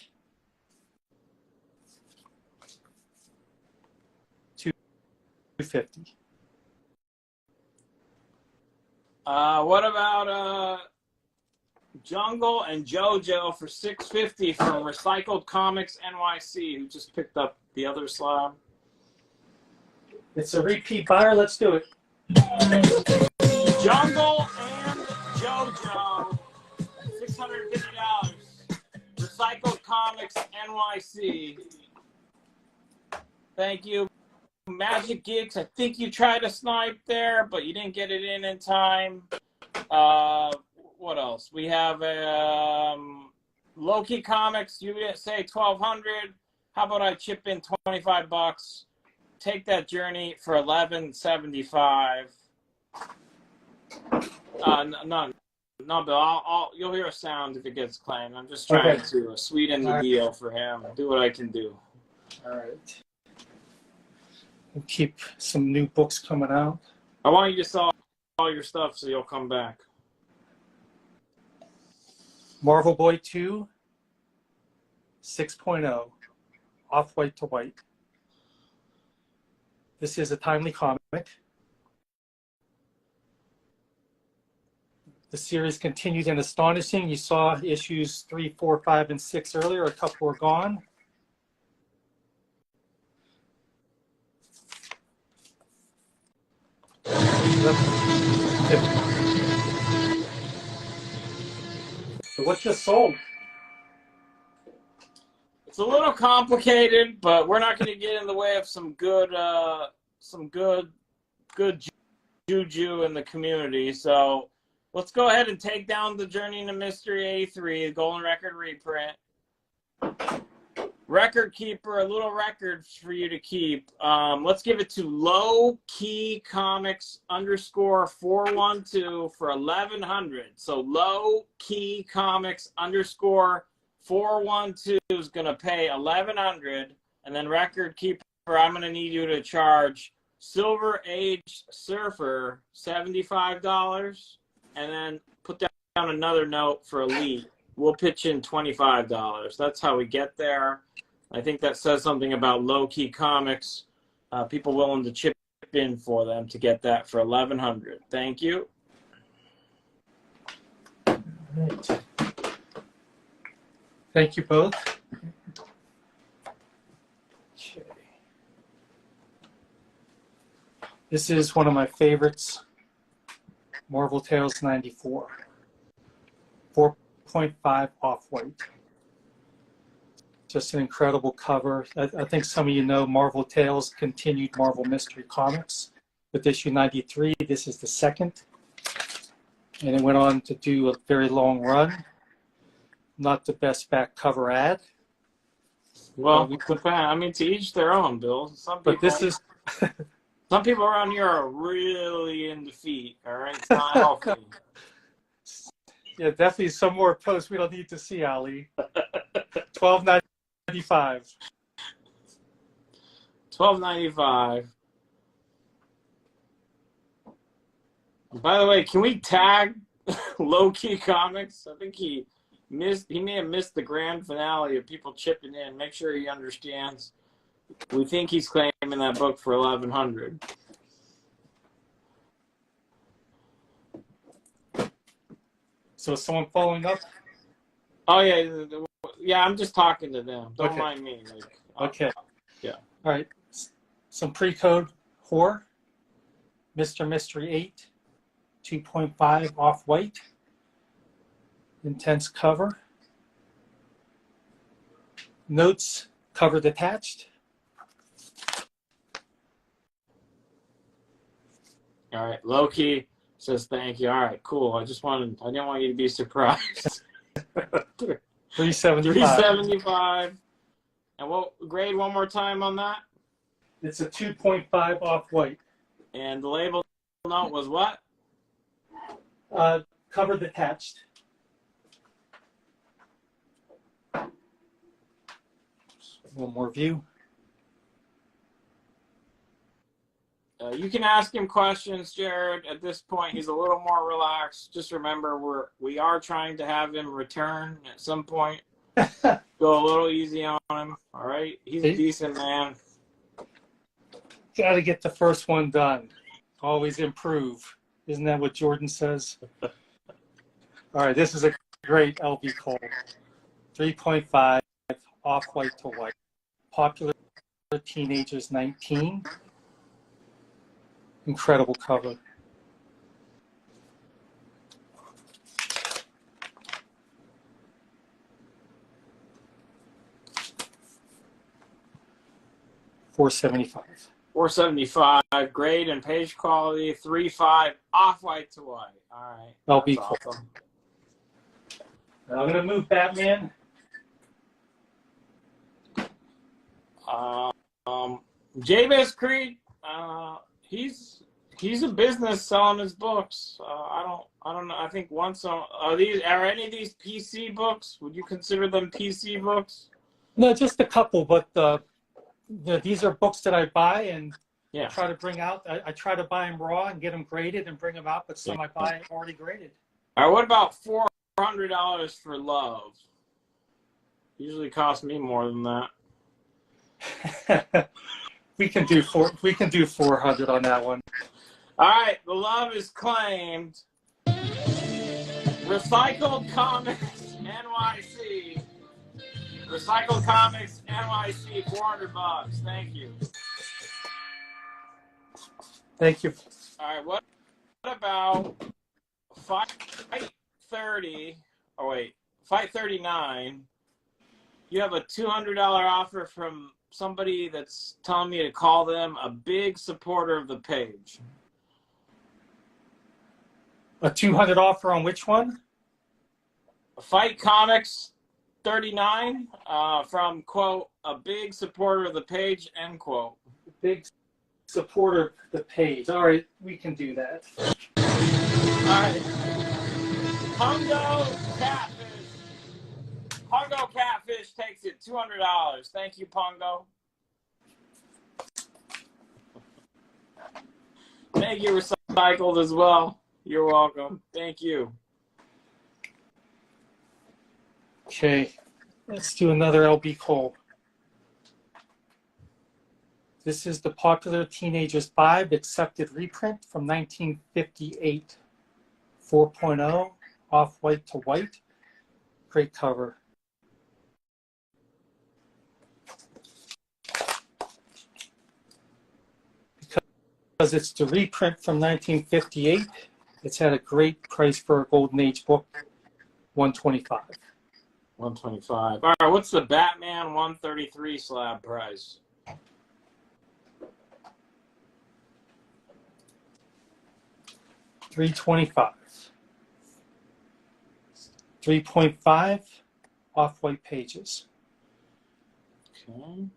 $250. What about Jungle and JoJo for $650 from Recycled Comics NYC, who just picked up the other slab? It's a repeat buyer. Let's do it. Jungle and JoJo, $650. Recycled Comics NYC. Thank you. Magic Geeks, I think you tried to snipe there, but you didn't get it in time. What else? We have Loki Comics. You didn't say 1,200. How about I chip in $25? Take that journey for $11.75. No, Bill. You'll hear a sound if it gets claimed. I'm just trying to sweeten the deal for him. Do what I can do. All right. We'll keep some new books coming out. I want you to sell all your stuff so you'll come back. Marvel Boy 2, 6.0, off-white to white. This is a timely comic. The series continued in Astonishing. You saw issues 3, 4, 5, and 6 earlier. A couple were gone. So what just sold? It's a little complicated, but we're not going to get in the way of some good juju in the community. So let's go ahead and take down the Journey into Mystery 83, the Golden Record reprint. Record keeper, a little record for you to keep. Let's give it to Low Key Comics _412 for 1,100. So Low Key Comics _412 is gonna pay 1,100, and then Record keeper, I'm gonna need you to charge Silver Age Surfer $75, and then put down another note for Elite. We'll pitch in $25. That's how we get there. I think that says something about low-key comics. People willing to chip in for them to get that for 1,100. Thank you. All right. Thank you both. Okay. This is one of my favorites, Marvel Tales 94. 4.5 off-white. Just an incredible cover. I think some of you know Marvel Tales continued Marvel Mystery Comics with issue 93. This is the second. And it went on to do a very long run. Not the best back cover ad. Well, I mean, to each their own, Bill. Some people around here are really in defeat, all right? It's not healthy. Yeah, definitely some more posts we don't need to see, Ali. $12.95. $12.95. By the way, can we tag Low Key Comics? I think he may have missed the grand finale of people chipping in. Make sure he understands. We think he's claiming that book for 1,100. So is someone following up? Oh yeah. I'm just talking to them. Don't mind me. Okay. Yeah. All right. Some pre-code horror. Mr. Mystery 8, 2.5 off-white. Intense cover. Notes cover detached. All right. Loki says thank you. All right, cool. I didn't want you to be surprised. $375. $375. And what grade one more time on that? It's a 2.5 off-white. And the label note was what? Cover detached. One more view. You can ask him questions, Jared. At this point, he's a little more relaxed. Just remember, we are trying to have him return at some point. Go a little easy on him, all right? He's a decent man. Got to get the first one done. Always improve. Isn't that what Jordan says? All right, this is a great LB Cole. 3.5 off-white to white. Popular Teenagers 19. Incredible cover. $475. $475. Grade and page quality. 3.5. Off-white to white. All right. That'll be That's awesome. I'm going to move Batman. Jabez Creek. He's a business selling his books. I don't know. I think are any of these PC books? Would you consider them PC books? No, just a couple, but these are books that I buy and Yeah. try to bring out. I try to buy them raw and get them graded and bring them out, but some I buy already graded. All right. What about $400 for Love? Usually costs me more than that. We can do 400 on that one. All right, the Love is claimed. Recycled Comics NYC. Recycled Comics NYC, $400. Thank you. Thank you. All right, what about Fight 30? Oh wait, Fight 39. You have a $200 offer from somebody that's telling me to call them a big supporter of the page. A 200 offer on which one? Fight Comics 39 from, quote, a big supporter of the page, end quote. Big supporter of the page. All right, we can do that. All right. Pungo Catfish. Pungo Catfish takes it, $200. Thank you, Pungo. Thank you, Recycled, as well. You're welcome. Thank you. Okay, let's do another LB Cole. This is the Popular Teenagers 5 accepted reprint from 1958. 4.0, off-white to white. Great cover. Because it's the reprint from 1958, it's had a great price for a Golden Age book, $125. $125. All right, what's the Batman 133 slab price? $325. 3.5 off-white pages. Okay.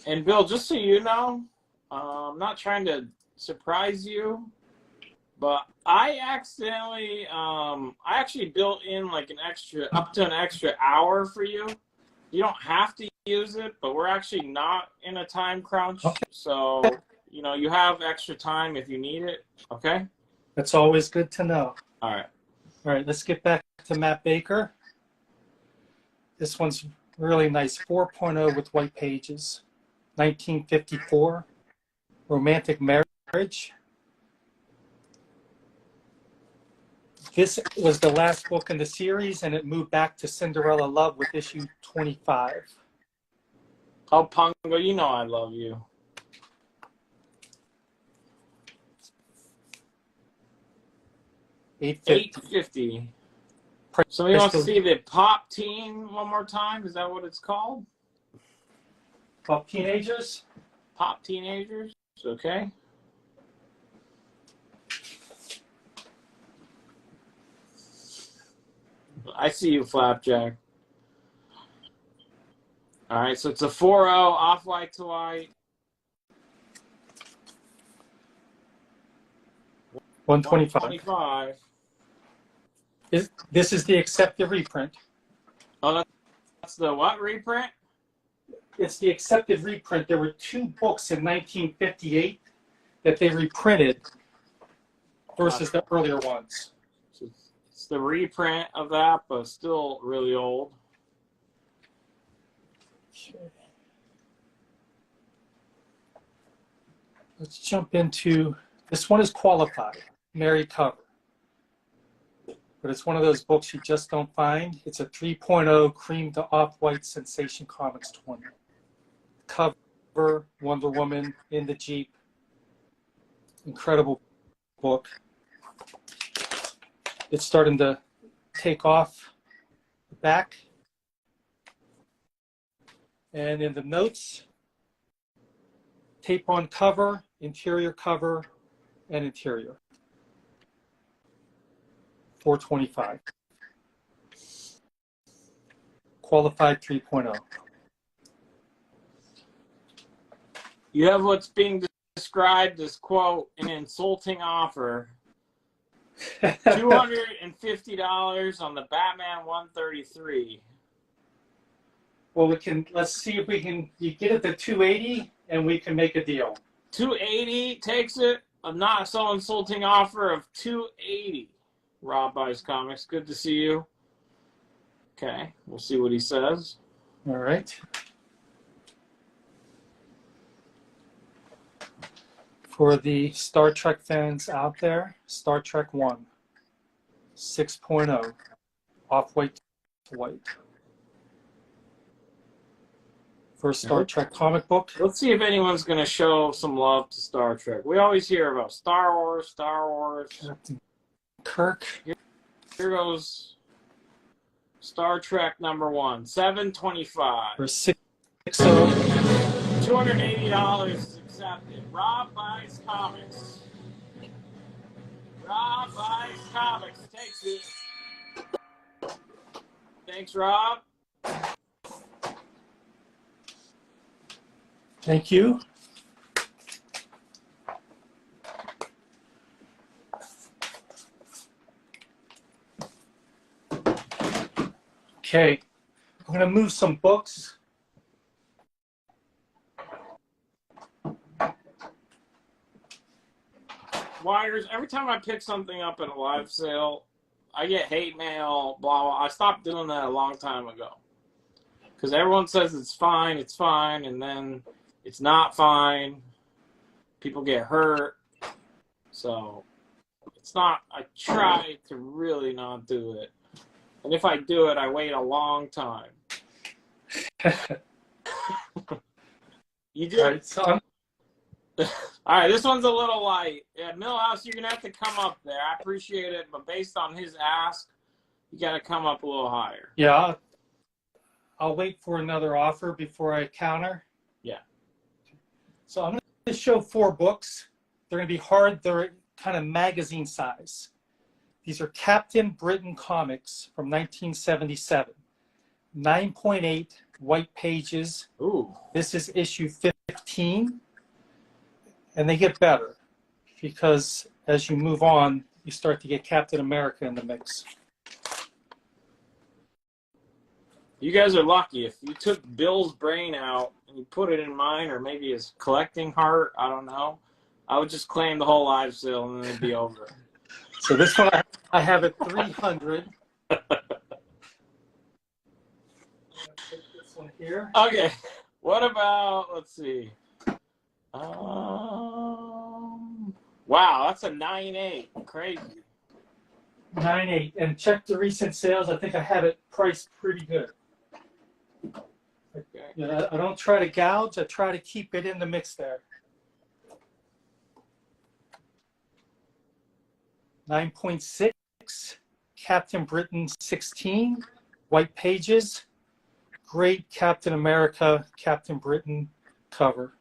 And Bill, just so you know, I'm not trying to surprise you, but I accidentally, I actually built in like up to an extra hour for you. You don't have to use it, but we're actually not in a time crunch. Okay. So, you have extra time if you need it. Okay. That's always good to know. All right. All right, let's get back to Matt Baker. This one's really nice, 4.0 with white pages. 1954, Romantic Marriage. This was the last book in the series, and it moved back to Cinderella Love with issue 25. Oh, Pongo, you know I love you. $850. Somebody wants to see the Pop Teen one more time? Is that what it's called? Pop Teenagers? Pop Teenagers? Okay. I see you, Flapjack. All right, so it's a 4.0 off-white to white. 125. This is the accepted reprint. Oh, that's the what reprint? It's the accepted reprint. There were two books in 1958 that they reprinted versus the earlier ones. It's the reprint of that, but still really old. Okay. Let's jump into, this one is Qualified, Mary cover. But it's one of those books you just don't find. It's a 3.0 cream to off-white Sensation Comics 20. Cover, Wonder Woman in the Jeep. Incredible book. It's starting to take off the back. And in the notes, tape on cover, interior cover, and interior. $4.25. Qualified 3.0. You have what's being described as, quote, an insulting offer. $250 on the Batman 133. Well, let's see if we can, you get it to 280 and we can make a deal. 280 takes it. A not so insulting offer of 280. Rob Buys Comics. Good to see you. Okay, we'll see what he says. All right. For the Star Trek fans out there, Star Trek 1, 6.0, off-white to white. For Star Trek comic book. Let's see if anyone's going to show some love to Star Trek. We always hear about Star Wars, Star Wars. Captain Kirk. Here goes Star Trek #1, $7.25. For 6.0. $280 is accepted. Rob Buys Comics. Rob Buys Comics takes it. Thanks, Rob. Thank you. Okay, I'm going to move some books. Wires, every time I pick something up at a live sale, I get hate mail, blah, blah. I stopped doing that a long time ago. Because everyone says it's fine, and then it's not fine. People get hurt. So, it's not, I try to really not do it. And if I do it, I wait a long time. You do. All right, so All right, this one's a little light. Yeah, Millhouse, you're going to have to come up there. I appreciate it, but based on his ask, you got to come up a little higher. yeah, I'll wait for another offer before I counter. Yeah. So I'm going to show 4 books. They're going to be hard. They're kind of magazine size. These are Captain Britain comics from 1977. 9.8 white pages. Ooh. This is issue 15. And they get better because as you move on, you start to get Captain America in the mix. You guys are lucky. If you took Bill's brain out and you put it in mine, or maybe his collecting heart, I don't know, I would just claim the whole live sale and then it'd be over. So this one I have at 300. This one here. Okay. What about, let's see. Wow, that's a 9.8. Crazy. 9.8. And check the recent sales. I think I have it priced pretty good. Okay. You know, I don't try to gouge. I try to keep it in the mix there. 9.6. Captain Britain 16. White pages. Great Captain America, Captain Britain cover.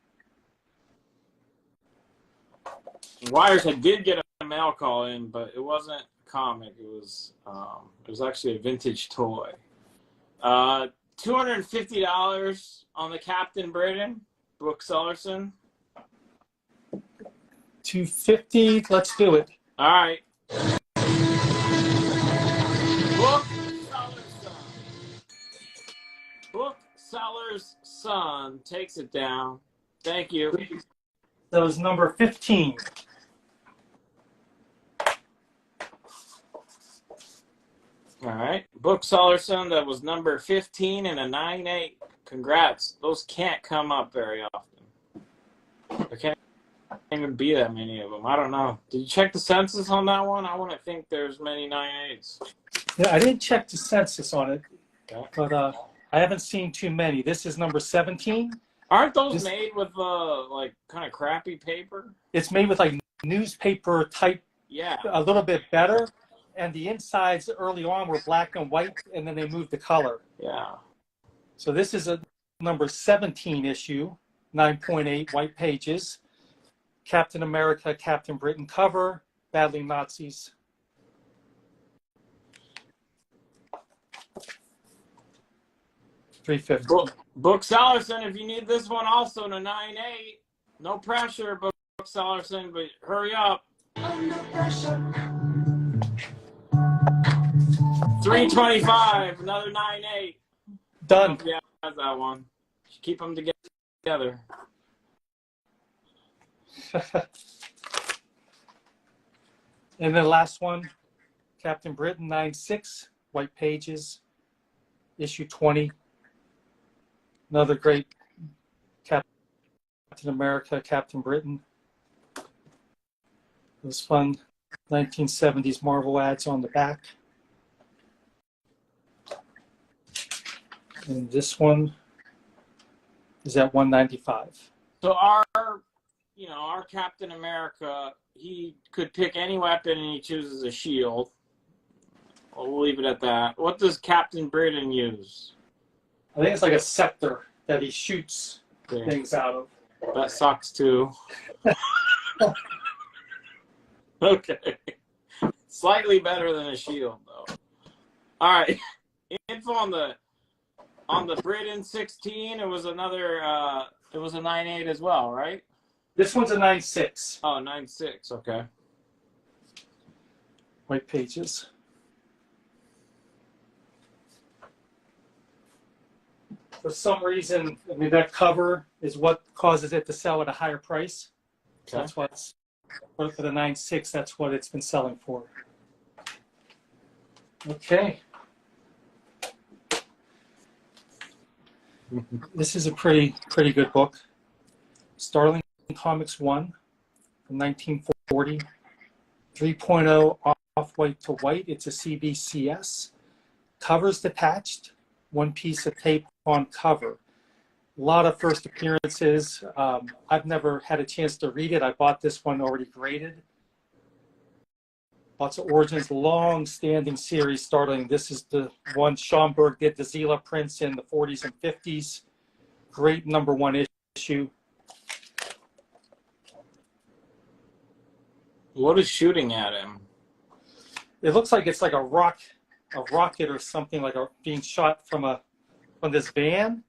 Wires, I did get a mail call in, but it wasn't a comic. It was actually a vintage toy. $250 on the Captain Britain, Brooke Sellerson. $250. Let's do it. All right. Bookseller's son takes it down. Thank you. That was number 15. All right. Bookseller's son, that was number 15 and a 9.8. Congrats. Those can't come up very often. There can't even be that many of them. I don't know. Did you check the census on that one? I wouldn't think there's many 9.8s. Yeah, I didn't check the census on it, Okay. but I haven't seen too many. This is number 17. Aren't those This- made with like kind of crappy paper? It's made with like newspaper type, Yeah. a little bit better. And the insides early on were black and white, and then they moved the color. Yeah. So this is a number 17 issue, 9.8 white pages. Captain America, Captain Britain cover, battling Nazis. $3.50. Booksellerson, if you need this one also to 9.8, no pressure, Booksellerson, but hurry up. $3.25, another 9.8. Done. Yeah, that's that one. Keep them together. And then the last one, Captain Britain 9.6, white pages, issue 20. Another great Captain America, Captain Britain. It was fun. 1970s Marvel ads on the back. And this one is at $195. So our Captain America, he could pick any weapon and he chooses a shield. We'll leave it at that. What does Captain Britain use? I think it's like a scepter that he shoots Okay. things out of. That sucks too. Okay. Slightly better than a shield though. All right. Info on the Britain 16. It was another. It was a 9.8 as well, right? This one's a 9.6. Oh, 9.6. Okay. White pages. For some reason, I mean, that cover is what causes it to sell at a higher price. So Okay. that's what's, for the 9.6, that's what it's been selling for. Okay. This is a pretty good book. Starling Comics 1 from 1940. 3.0 off-white to white. It's a CBCS. Covers detached. One piece of tape on cover. A lot of first appearances. I've never had a chance to read it. I bought this one already graded. Lots of origins, long-standing series starting. This is the one Schomburg did, the Zila prints in the 40s and 50s. Great #1 issue. What is shooting at him? It looks like it's like a rocket or something, like being shot from this van.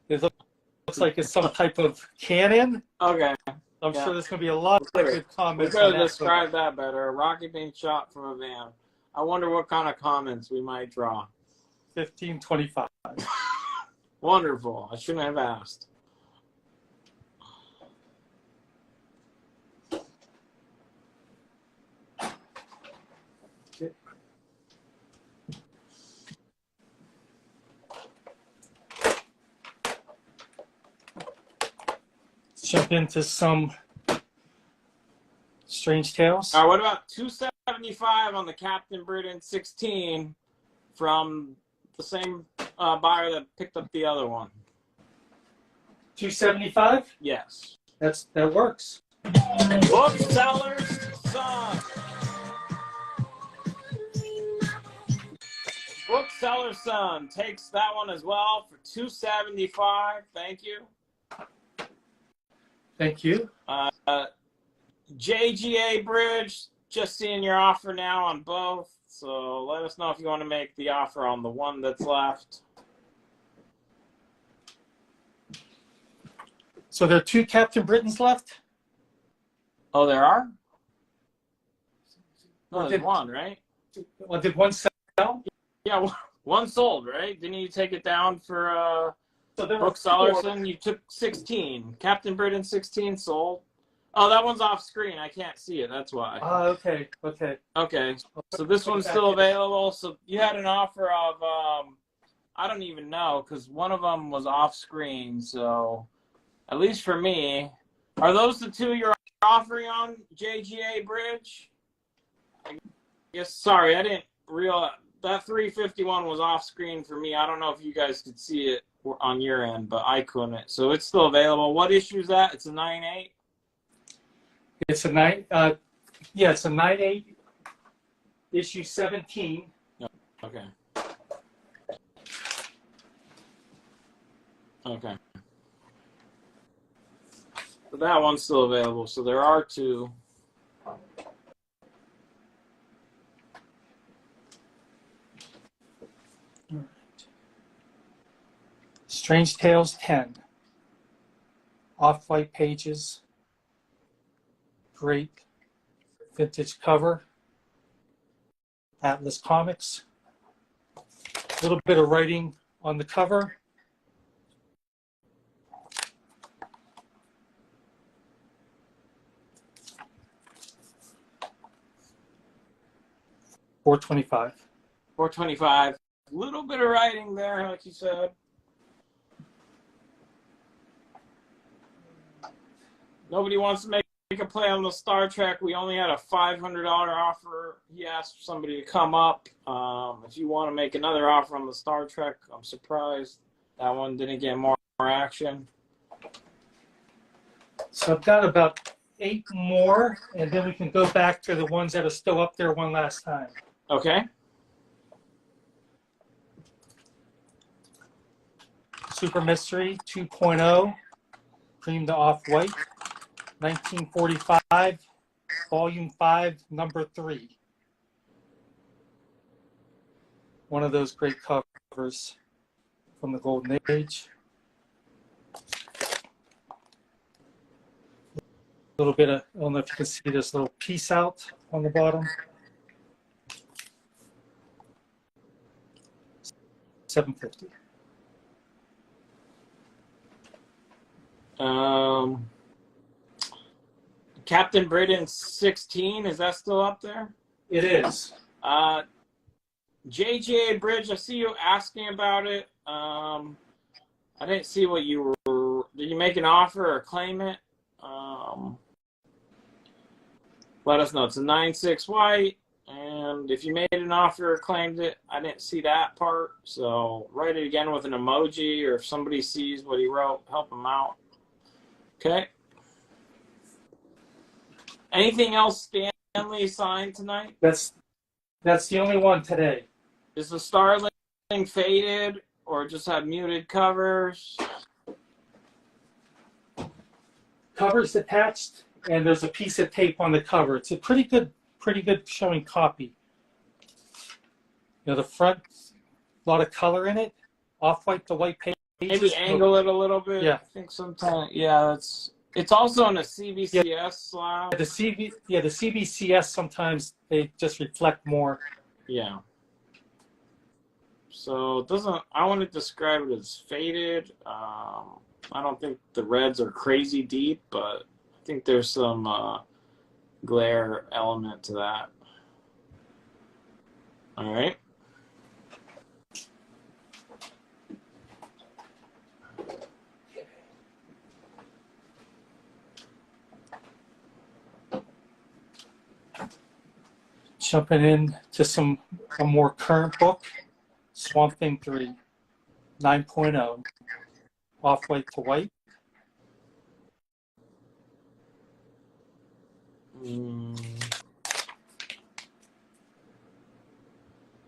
It looks like it's some type of cannon. Okay. I'm Yeah. sure there's going to be a lot of good We comments could on have that. described that better. A rocket being shot from a van. I wonder what kind of comments we might draw. 15.25. Wonderful. I shouldn't have asked. Let's jump into some Strange Tales. All right, what about 275 on the Captain Britain 16 from the same buyer that picked up the other one? 275. Yes. That works. Bookseller's Son. Bookseller's Son takes that one as well for 275. Thank you. Thank you. JGA Bridge, just seeing your offer now on both. So let us know if you want to make the offer on the one that's left. So there are 2 Captain Britons left. Oh, there are? No, Or there's did- one, right? Well, did one sell? Yeah, one sold, right? Didn't you take it down for So there were 4. Booksellerson? You took 16. Captain Britain 16 sold. Oh, that one's off screen. I can't see it. That's why. Okay. Okay. So this one's still available. So you had an offer of, I don't even know, because one of them was off screen. So at least for me, are those the 2 you're offering on JGA Bridge? I guess, sorry, I didn't realize that 351 was off screen for me. I don't know if you guys could see it on your end, but I couldn't. So it's still available. What issue is that? It's a 9/8? It's a 9/8, issue 17. Okay. Okay. So that one's still available. So there are two. Strange Tales 10. Off-white pages. Great vintage cover. Atlas Comics. A little bit of writing on the cover. $4.25. $4.25. A little bit of writing there, like you said. Nobody wants to make a play on the Star Trek. We only had a $500 offer. He asked somebody to come up. If you want to make another offer on the Star Trek, I'm surprised that one didn't get more action. So I've got about 8 more, and then we can go back to the ones that are still up there one last time. Okay. Super Mystery 2.0, cream to off-white, 1945, volume 5, number 3. One of those great covers from the Golden Age. A little bit of, I don't know if you can see this little piece out on the bottom. $7.50. Captain Britain 16, is that still up there? It is. JJ Bridge, I see you asking about it. I didn't see what you were. Did you make an offer or claim it? Let us know. It's a 9/6 white, and if you made an offer or claimed it, I didn't see that part. So write it again with an emoji, or if somebody sees what he wrote, help him out. Okay. Anything else Stanley signed tonight? That's the only one today. Is the Starling faded or just have muted covers? Cover's attached, and there's a piece of tape on the cover. It's a pretty good showing copy. You know, the front, a lot of color in it, off-white to white pages. Maybe angle it a little bit. Yeah. I think sometimes. Yeah, it's also on a CBCS slab. The CBCS sometimes they just reflect more. Yeah. So it doesn't. I want to describe it as faded. I don't think the reds are crazy deep, but I think there's some glare element to that. All right. Jumping in to a more current book, Swamp Thing 3, 9.0, off-white to white.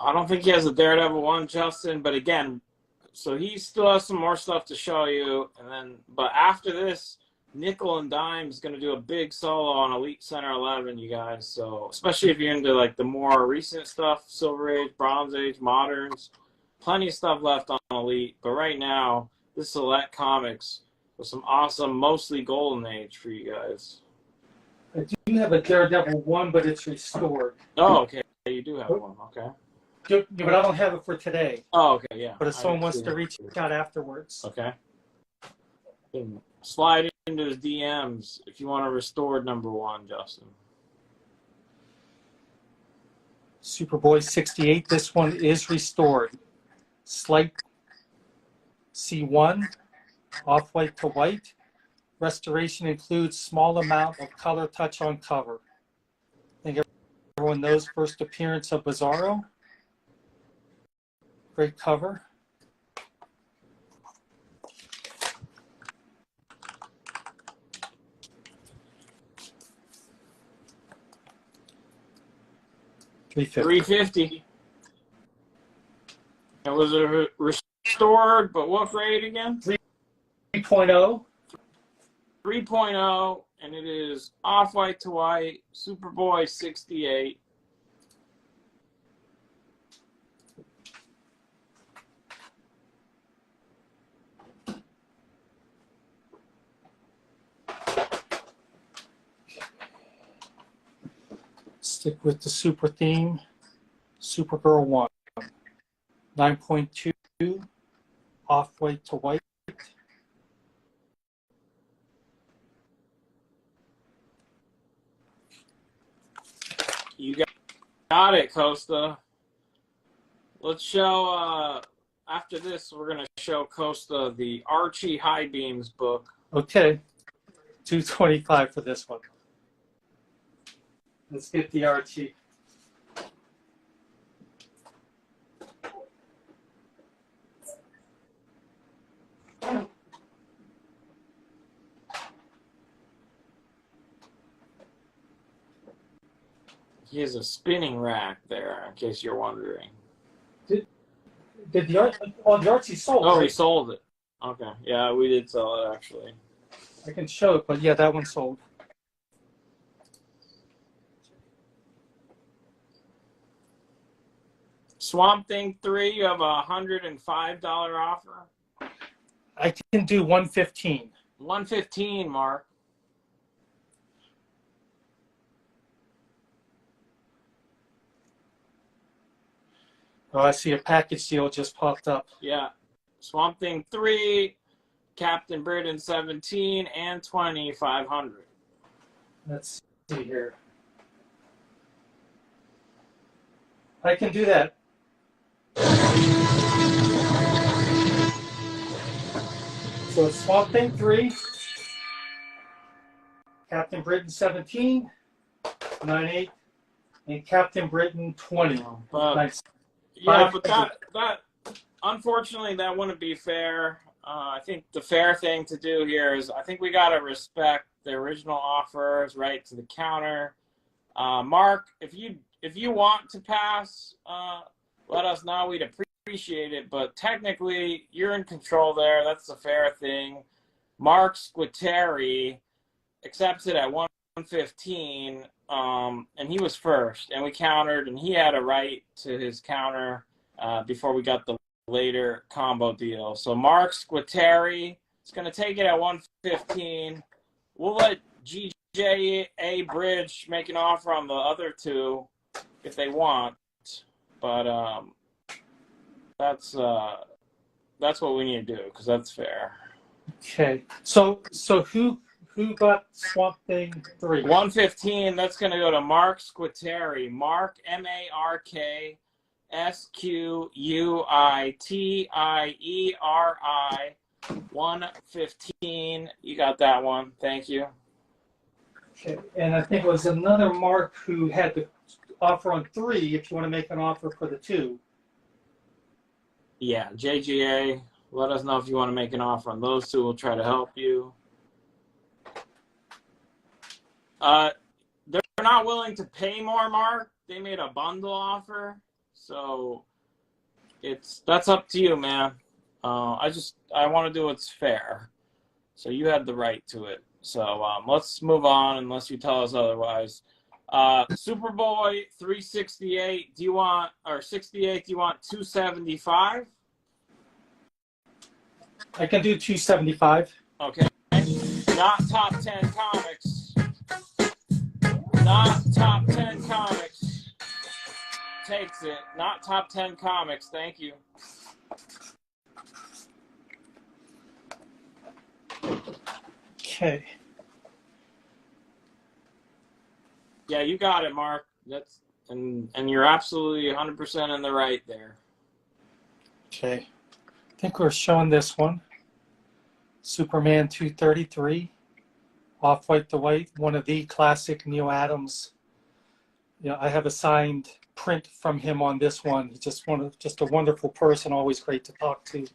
I don't think he has a Daredevil one, Justin, but again, so he still has some more stuff to show you, but after this, Nickel and Dime is going to do a big solo on Elite Center 11, you guys. So especially if you're into like the more recent stuff, Silver Age, Bronze Age, Moderns, plenty of stuff left on Elite. But right now, this Select Comics with some awesome, mostly Golden Age for you guys. I do have a Daredevil one, but it's restored. Oh, okay. You do have one. Okay. Yeah, but I don't have it for today. Oh, okay. Yeah. But if someone wants to reach out afterwards. Okay. Slide into his DMs if you want a restored number 1, Justin. Superboy 68. This one is restored. Slight C1, off-white to white. Restoration includes small amount of color touch on cover. I think everyone knows first appearance of Bizarro. Great cover. 350. 350. It was a restored, but what grade again? 3.0. 3.0, and it is off-white to white, Superboy 68. Stick with the super theme. Supergirl 1. 9.2. Off-white to white. You got it, Costa. Let's show, after this, we're going to show Costa the Archie High Beams book. Okay. 225 for this one. Let's get the Archie. He has a spinning rack there, in case you're wondering. Did the Archie sold? Oh, right? he sold it. Okay. Yeah, we did sell it, actually. I can show it, but yeah, that one sold. Swamp Thing 3, you have a $105 offer. I can do 115. 115, Mark. Oh, I see a package deal just popped up. Yeah. Swamp Thing 3, Captain Britain 17, and 20, 500. Let's see here. I can do that. So it's Swamp Thing 3, Captain Britain 17, 9.8, and Captain Britain 20. But, Nice. yeah, but that unfortunately, that wouldn't be fair. I think the fair thing to do here is I think we got to respect the original offers right to the counter. Mark, if you want to pass, let us know. We'd appreciate it. But technically, you're in control there. That's the fair thing. Mark Squitieri accepts it at 115, and he was first. And we countered, and he had a right to his counter before we got the later combo deal. So Mark Squitieri is going to take it at 115. We'll let GJA Bridge make an offer on the other two if they want, but that's what we need to do because that's fair. Okay. So who got Swamp Thing 3? 115. That's going to go to Mark Squitieri. Mark MarkSquitieri. 115. You got that one. Thank you. Okay. And I think it was another Mark who had the offer on 3 if you want to make an offer for the 2. Yeah, JGA. Let us know if you want to make an offer on those two. We'll try to help you. They're not willing to pay more, Mark. They made a bundle offer. So that's up to you, man. I want to do what's fair. So you had the right to it. So let's move on unless you tell us otherwise. Superboy 368. Do you want, or 68? Do you want 275? I can do 275. Okay. Not top 10 comics. Not top 10 comics. Takes it. Not top 10 comics. Thank you. Okay. Yeah, you got it, Mark. And you're absolutely 100% in the right there. Okay. I think we're showing this one. Superman 233. Off-white to white. One of the classic Neil Adams. I have a signed print from him on this one. He's just a wonderful person, always great to talk to.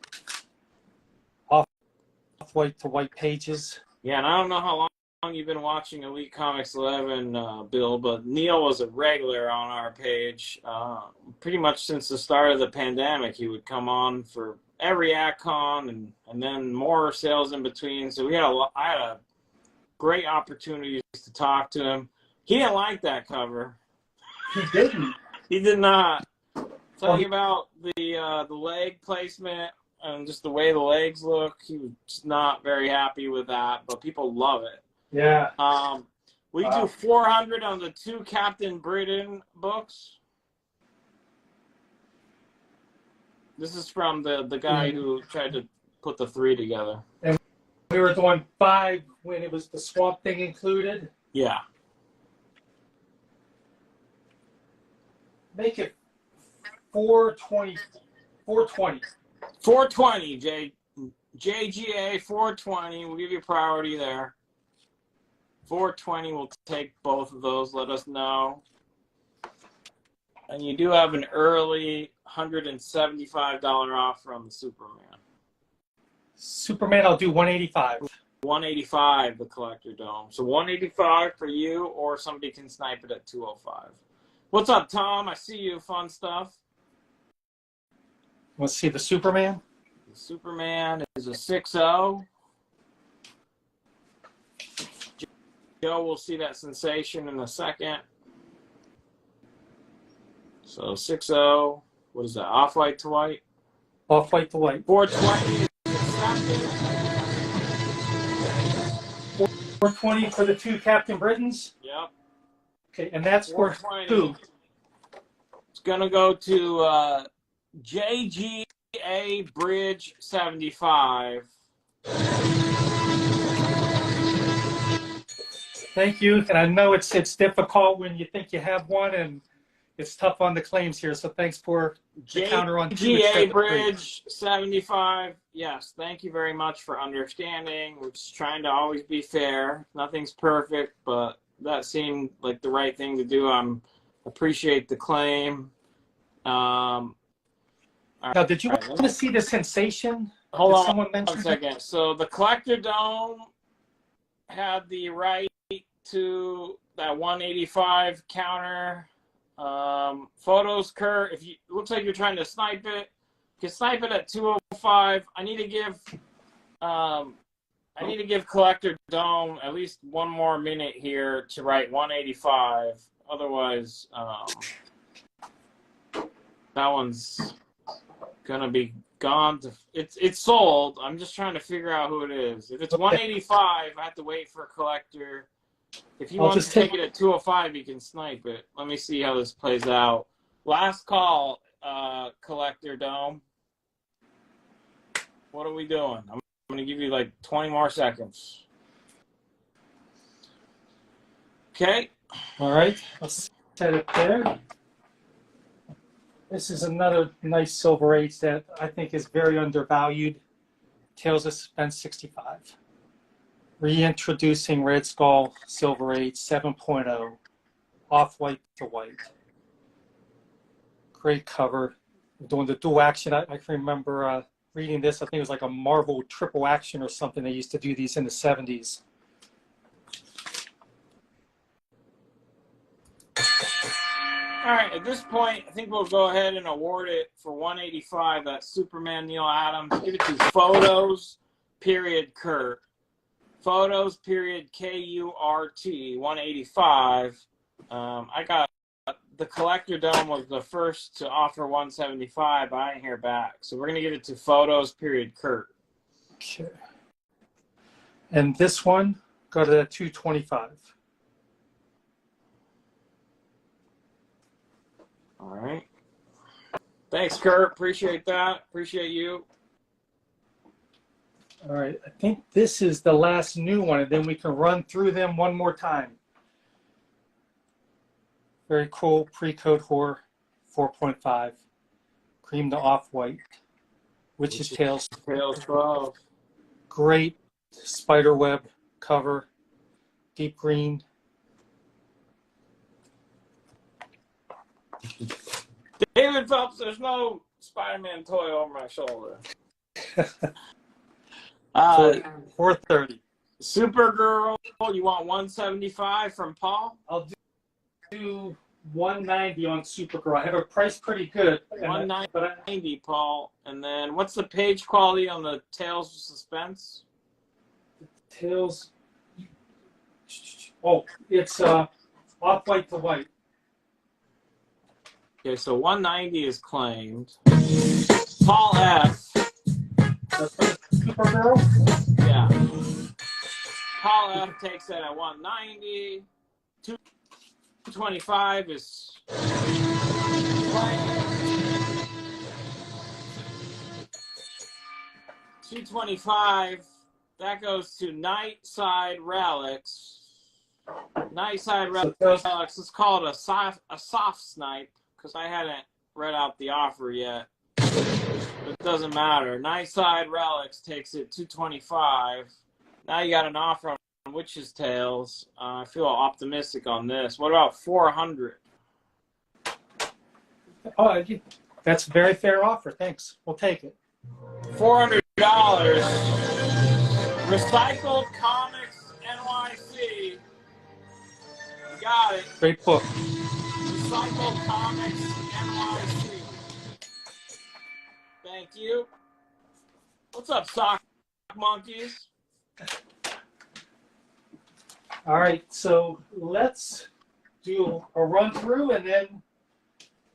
Off-white to white pages. Yeah, and I don't know how long you've been watching Elite Comics 11, Bill, but Neil was a regular on our page. Pretty much since the start of the pandemic, he would come on for every AtCon and then more sales in between. So I had a great opportunities to talk to him. He didn't like that cover. He didn't. He did not. Talking about the leg placement and just the way the legs look, he was just not very happy with that. But people love it. Yeah. We do 400 on the 2 Captain Britain books. This is from the guy who tried to put the 3 together. And we were doing 5 when it was the Swamp Thing included. Yeah. Make it 420. 420. 420, JGA 420. We'll give you priority there. 420, we'll take both of those. Let us know. And you do have an early $175 off from the Superman. Superman, I'll do 185. 185, the Collector Dome. So 185 for you, or somebody can snipe it at 205. What's up, Tom? I see you. Fun stuff. Let's see the Superman. The Superman is a 6-0. Joe will see that sensation in a second. So 6-0. What is that? Off-white to white? Off-white to white. 420 is accepted. 420 for the 2 Captain Britons. Yep. Okay, and that's for who? It's going to go to JGA Bridge 75. Thank you. And I know it's difficult when you think you have one, and it's tough on the claims here. So thanks for the counter on JGA Bridge 75. Yes, thank you very much for understanding. We're just trying to always be fair. Nothing's perfect, but that seemed like the right thing to do. Appreciate the claim. Now, did you want to see the sensation? Hold on someone one second. So the Collector Dome had the right to that 185 counter. Photos, Kurt, if you looks like you're trying to snipe it, you can snipe it at 205. I need to give Collector Dome at least one more minute here to write 185. Otherwise, that one's gonna be gone. It's sold. I'm just trying to figure out who it is. If it's 185, I have to wait for a collector. If you want to take it at 205, you can snipe it. Let me see how this plays out. Last call, Collector Dome. What are we doing? I'm going to give you like 20 more seconds. Okay. All right. Let's set it there. This is another nice Silver Age that I think is very undervalued. Tales of Suspense 65. Reintroducing Red Skull Silver Age 7.0. Off-white to white. Great cover. Doing the dual action. I can remember reading this. I think it was like a Marvel triple action or something. They used to do these in the 70s. All right, at this point, I think we'll go ahead and award it for 185. That's Superman Neil Adams. Give it to Photos, period, Kurt. Photos, period, KURT, 185. I got the Collector Dome was the first to offer 175, but I didn't hear back. So we're going to give it to Photos, period, Kurt. Okay. And this one, go to 225. All right. Thanks, Kurt. Appreciate that. Appreciate you. All right. I think this is the last new one, and then we can run through them one more time. Very cool. Pre-code horror 4.5. Cream to off-white. Witch's Tales. Tales 12. Great spiderweb cover. Deep green. David Phelps, there's no Spider-Man toy over my shoulder. 430. Supergirl You want 175 from Paul? I'll do 190 on Supergirl. I have a price pretty good. 190, Paul. And then what's the page quality on the Tales of Suspense? Tails. Oh, it's off-white to white. Okay, so 190 is claimed. Paul F. That's for Supergirl. Yeah. Paul F takes it at 190. 225 is 225. That goes to Nightside Relics. Nightside Relics. Let's call it a soft snipe because I hadn't read out the offer yet. It doesn't matter. Nightside Relics takes it 225. Now you got an offer on Witch's Tales. I feel optimistic on this. What about 400? Oh, that's a very fair offer. Thanks. We'll take it. $400. Recycled Comics NYC. You got it. Great book. Recycled Comics NYC. Thank you. What's up, Sock Monkeys? All right, so let's do a run through and then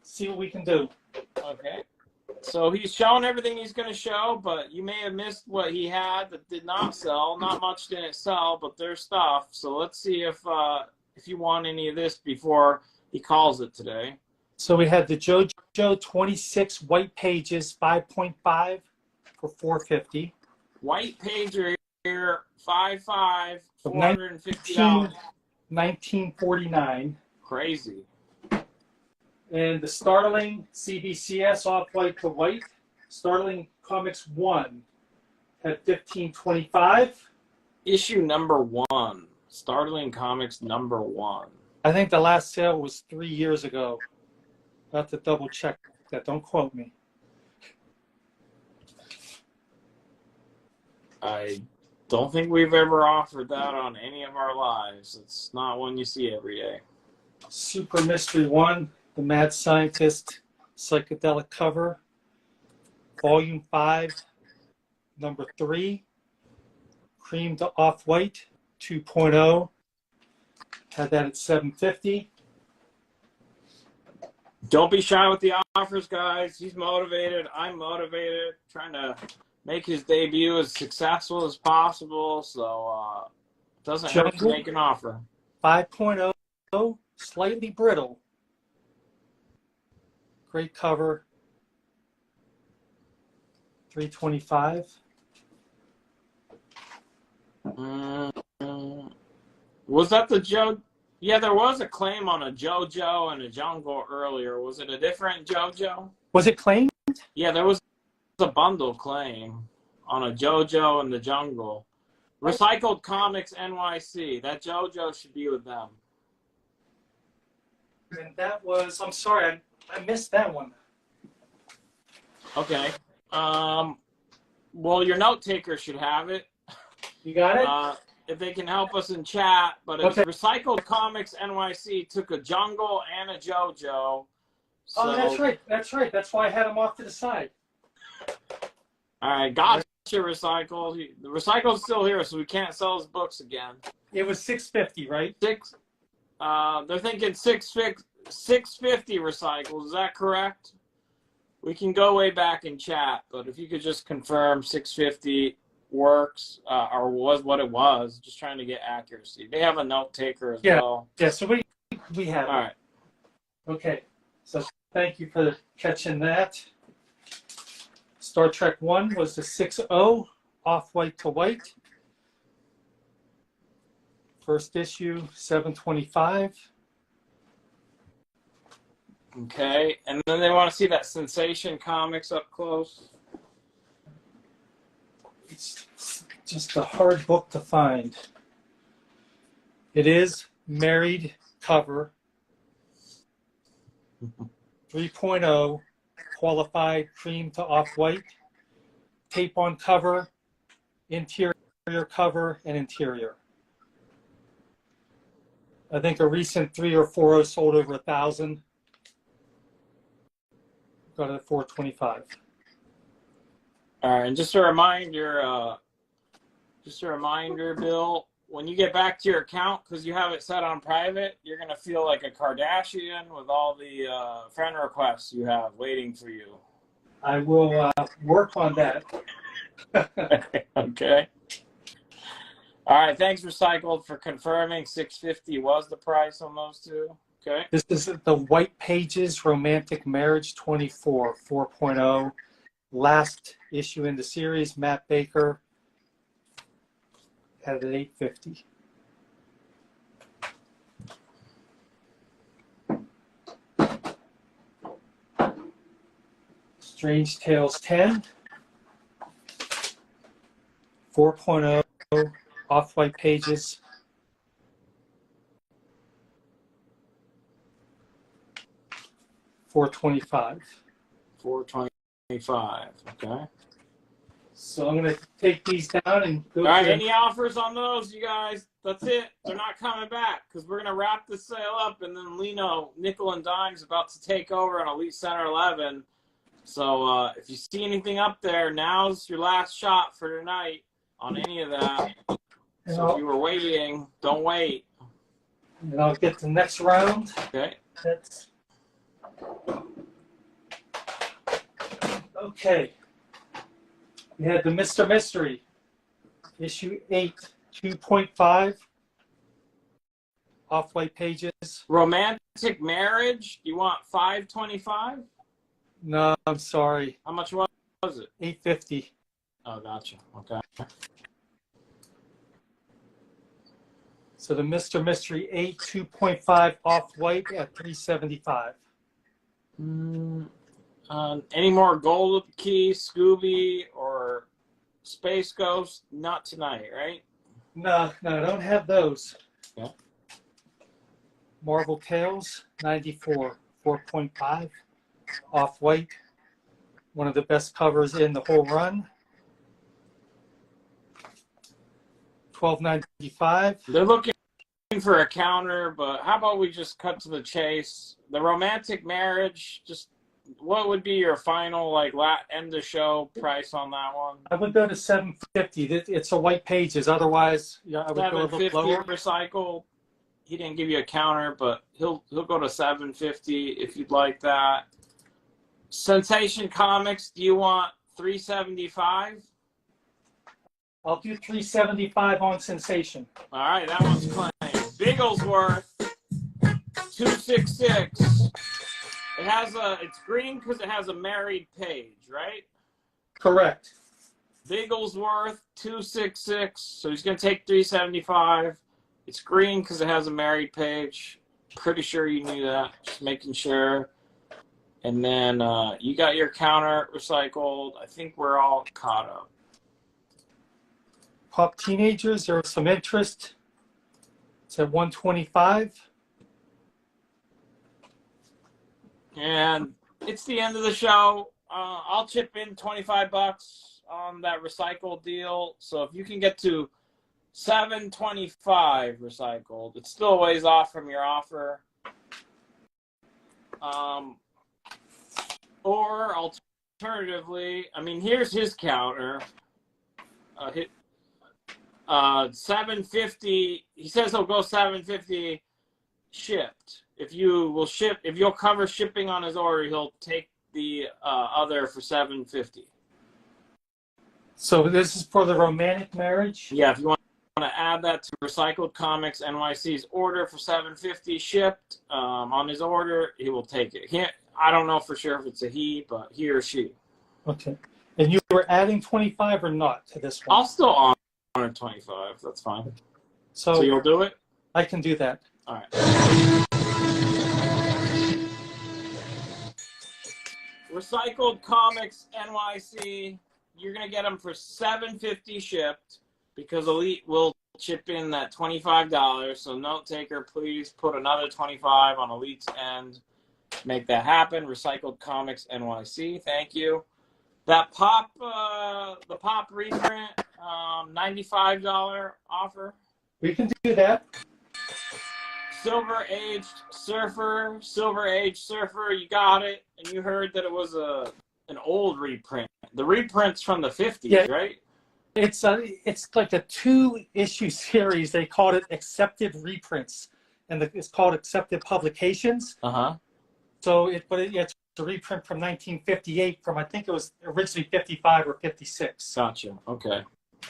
see what we can do. Okay. So he's showing everything he's going to show, but you may have missed what he had that did not sell. Not much didn't sell, but there's stuff. So let's see if you want any of this before he calls it today. So we had the JoJo 26 white pages, 5.5 for $450. White pager here, 5.5, $450. 1949. Crazy. And the Starling CBCS off-white to white, Starling Comics 1 at $15.25. Issue number 1. Startling Comics number 1. I think the last sale was 3 years ago. I have to double check that. Don't quote me. I don't think we've ever offered that on any of our lives. It's not one you see every day. Super Mystery 1, The Mad Scientist psychedelic cover, Volume 5, number 3, Cream to Off-White 2.0. Had that at $750. Don't be shy with the offers, guys. He's motivated. I'm motivated. Trying to make his debut as successful as possible. So it doesn't hurt to make an offer. 5.0, slightly brittle. Great cover. $325. Was that the Joe? Yeah, there was a claim on a JoJo and a Jungle earlier. Was it a different JoJo? Was it claimed? Yeah, there was a bundle claim on a JoJo and the Jungle. Recycled Comics NYC. That JoJo should be with them. And that was, I'm sorry, I missed that one. Okay. Well, your note taker should have it. You got it? If they can help us in chat. But it's okay. Recycled Comics NYC took a Jungle and a JoJo. So... Oh, that's right. That's right. That's why I had them off to the side. All right, gotcha, Recycled. The Recycled's still here, so we can't sell his books again. It was $650, right? They're thinking $650 Recycled. Is that correct? We can go way back in chat, but if you could just confirm $650 works or was what it was, just trying to get accuracy. They have a note taker as well. Yeah, so we have it. All right. Okay, so thank you for catching that. Star Trek 1 was the 6.0, off-white to white. First issue, $725. Okay, and then they want to see that Sensation Comics up close. It's just a hard book to find. It is married cover, 3.0, qualified cream to off-white, tape on cover, interior cover, and interior. I think a recent 3 or 4 sold over 1,000. Got it at 425. All right, and just a reminder, Bill, when you get back to your account, because you have it set on private, you're going to feel like a Kardashian with all the friend requests you have waiting for you. I will work on that. Okay. All right, thanks, Recycled, for confirming $650 was the price on those two. Okay. This is the White Pages Romantic Marriage 24 4.0. Last issue in the series. Matt Baker had it at $850. Strange Tales 10 4.0 Off-White Pages. $425. $425. Okay. So I'm going to take these down and go. All right. Any offers on those, you guys? That's it. They're not coming back because we're going to wrap the sale up, and then Lino, Nickel and Dime's about to take over on Elite Center 11. So if you see anything up there, now's your last shot for tonight on any of that. So if you were waiting, don't wait. And I'll get to the next round. Okay. Okay. We had the Mr. Mystery, issue 8, 2.5, Off-White Pages. Romantic Marriage, you want $525? No, I'm sorry. How much was it? $850. Oh, gotcha. Okay. So the Mr. Mystery 8, 2.5, Off-White at $375. Any more Gold Key, Scooby, or Space Ghost? Not tonight, right? No, I don't have those. Yeah. Marvel Tales 94, 4.5, Off-White. One of the best covers in the whole run. $12.95. They're looking for a counter, but how about we just cut to the chase? The Romantic Marriage, just what would be your final end of show price on that one? I would go to $750. It's a White Pages. Otherwise, yeah, I would go a little lower. Recycled. He didn't give you a counter, but he'll go to $750 if you'd like that. Sensation Comics, do you want $375? I'll do $375 on Sensation. All right, that one's claimed. Bigglesworth, $266. It's green because it has a married page, right? Correct. Bigglesworth, $266. So he's going to take $375. It's green because it has a married page. Pretty sure you knew that. Just making sure. And then you got your counter, Recycled. I think we're all caught up. Pop Teenagers, there was some interest. It's at $125. And it's the end of the show. I'll chip in $25 on that Recycled deal. So if you can get to $725 Recycled, it's still a ways off from your offer. Or alternatively, I mean, here's his counter. $750. He says he'll go $750 shipped. If you'll cover shipping on his order, he'll take the other for $750. So this is for the Romantic Marriage? Yeah, if you want to add that to Recycled Comics NYC's order for $750 shipped on his order, he will take it. I don't know for sure if it's a he, but he or she. Okay. And you were adding 25 or not to this one? I'll still honor 25. That's fine. So you'll do it? I can do that. All right. Recycled Comics NYC, you're going to get them for $750 shipped because Elite will chip in that $25. So note taker, please put another $25 on Elite's end. Make that happen. Recycled Comics NYC, thank you. That the Pop reprint, $95 offer. We can do that. Silver Aged Surfer, you got it. And you heard that it was an old reprint. The reprint's from the 50s, Yeah. right? It's like a 2-issue series. They called it Accepted Reprints, and it's called Accepted Publications. Uh-huh. So it's a reprint from 1958 from, I think it was originally 55 or 56. Gotcha. Okay.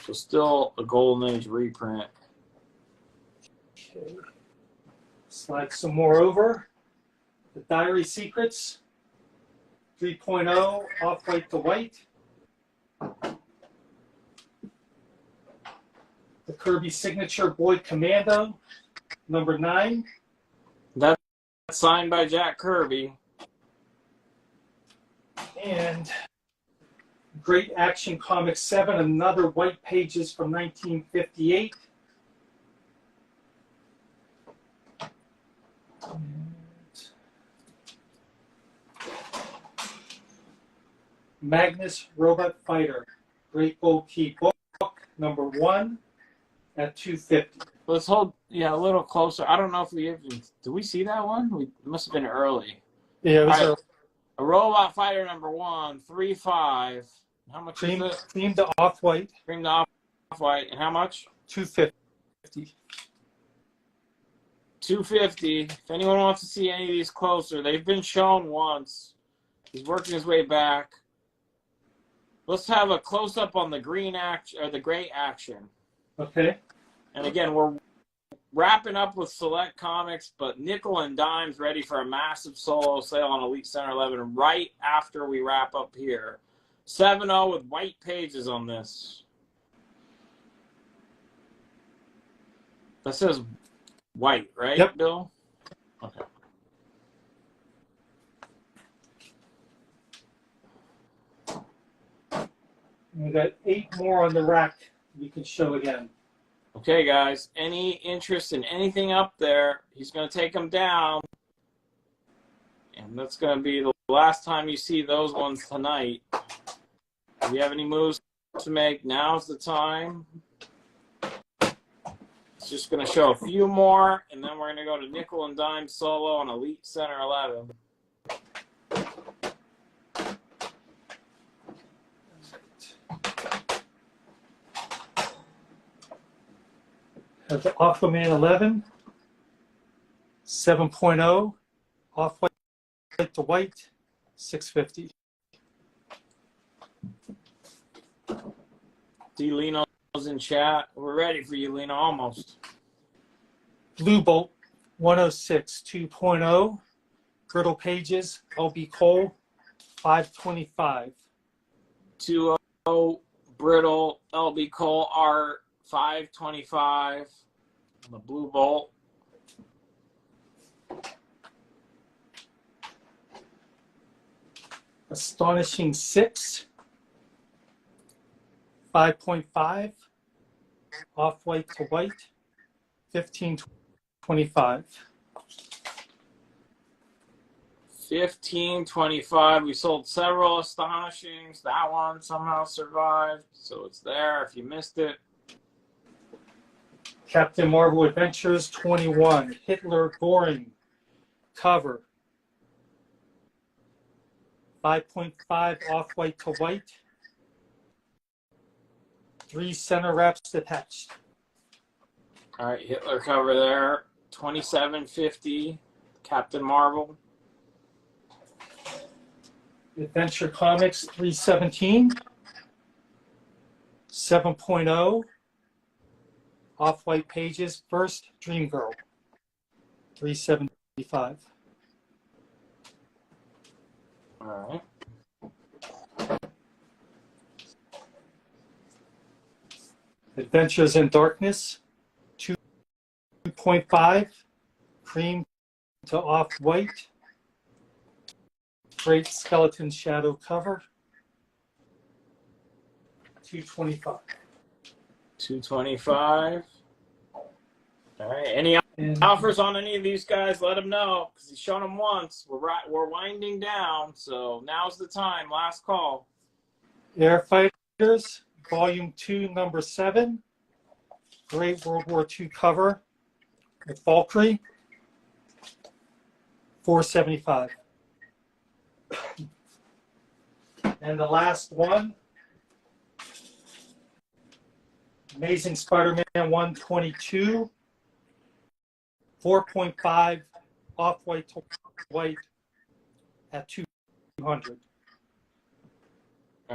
So still a Golden Age reprint. Okay. Slide some more over. The Diary Secrets 3.0 Off-White to White. The Kirby Signature Boyd Commando number 9. That's signed by Jack Kirby. And Great Action Comics 7, another white pages from 1958. And Magnus Robot Fighter, Great Gold Key book, number 1 at $2.50. Let's hold, a little closer. I don't know if did we see that one? It must have been early. Yeah, it was All right. A Robot Fighter number 1, 3.5. How much is it? Cream to Off-White. Cream to Off-White. And how much? $2.50. $2.50. If anyone wants to see any of these closer, they've been shown once. He's working his way back. Let's have a close-up on the green action or the Great Action. Okay. And again, we're wrapping up with select comics, but nickel and dime's ready for a massive solo sale on Elite Center 11 right after we wrap up here. 7.0 with white pages on this. That says white, right, Yep. Bill? Okay. We got 8 more on the rack we can show again. Okay, guys, any interest in anything up there, he's going to take them down. And that's going to be the last time you see those ones tonight. If you have any moves to make, now's the time. It's just going to show a few more, and then we're going to go to nickel and dime solo on Elite Center 11. Have the Aquaman 11, 7.0, Off-White to White, $6.50. See, Lino's in chat. We're ready for you, Lino, almost. Blue Bolt 106 2.0, Brittle Pages, LB Cole, $5.25. 2.0 Brittle LB Cole Art, $5.25. The Blue Bolt. Astonishing 6, 5.5, Off-White to White, $15.25. $15.25. We sold several Astonishings. That one somehow survived, so it's there if you missed it. Captain Marvel Adventures 21, Hitler Goring, cover, 5.5 Off-White to White, 3 center wraps attached. All right, Hitler cover there, $27.50. Captain Marvel. Adventure Comics 317, 7.0, Off-White pages, first Dream Girl, $3.75. All right. Adventures in Darkness 2.5, cream to Off-White, Great Skeleton Shadow cover, $2.25. $2.25. All right. Any And offers on any of these guys? Let them know because he's shown them once. We're winding down, so now's the time. Last call. Air Fighters, Volume 2, Number 7, Great World War II cover with Valkyrie, $475. And the last one, Amazing Spider-Man 122, 4.5 off-white to white at $200. All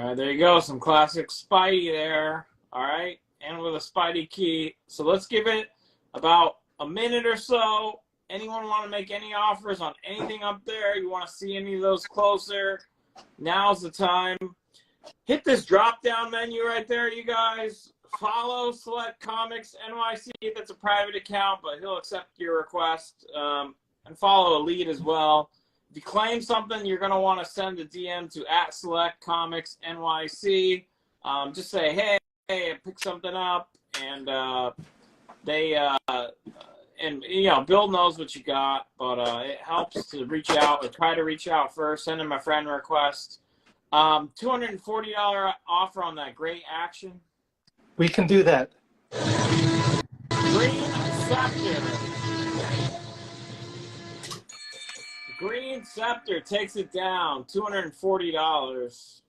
right, there you go. Some classic Spidey there. All right, and with a Spidey key. So let's give it about a minute or so. Anyone want to make any offers on anything up there? You want to see any of those closer? Now's the time. Hit this drop-down menu right there, you guys. Follow Select Comics NYC. That's a private account, but he'll accept your request. And follow Elite as well. If you claim something, you're going to want to send a DM to @SelectComicsNYC. Just say, hey, I picked something up, and and you know, Bill knows what you got, but it helps to reach out or try to reach out first. Send him a friend request. $240 offer on that Great Action. We can do that. Green Scepter. Green Scepter takes it down, $240.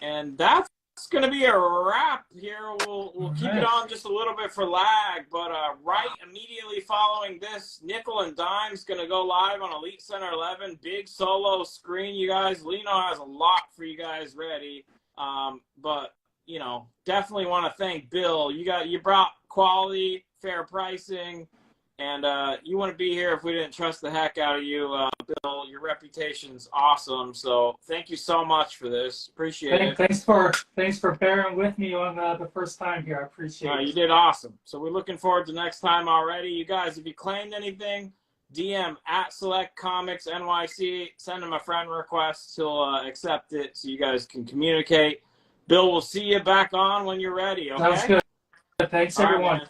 And that's going to be a wrap here. We'll keep it on just a little bit for lag, but right immediately following this, Nickel and Dime's going to go live on Elite Center 11. Big solo screen, you guys. Lino has a lot for you guys ready, but you know, definitely want to thank Bill. You brought quality, fair pricing, and you wouldn't be here if we didn't trust the heck out of you, Bill. Your reputation's awesome, so thank you so much for this. Appreciate it. Thanks for bearing with me on the first time here. I appreciate it. You did awesome. So we're looking forward to next time already. You guys, if you claimed anything, DM @SelectComicsNYC. Send him a friend request. He'll accept it so you guys can communicate. Bill, we'll see you back on when you're ready, okay? Sounds good. Thanks, everyone. Right,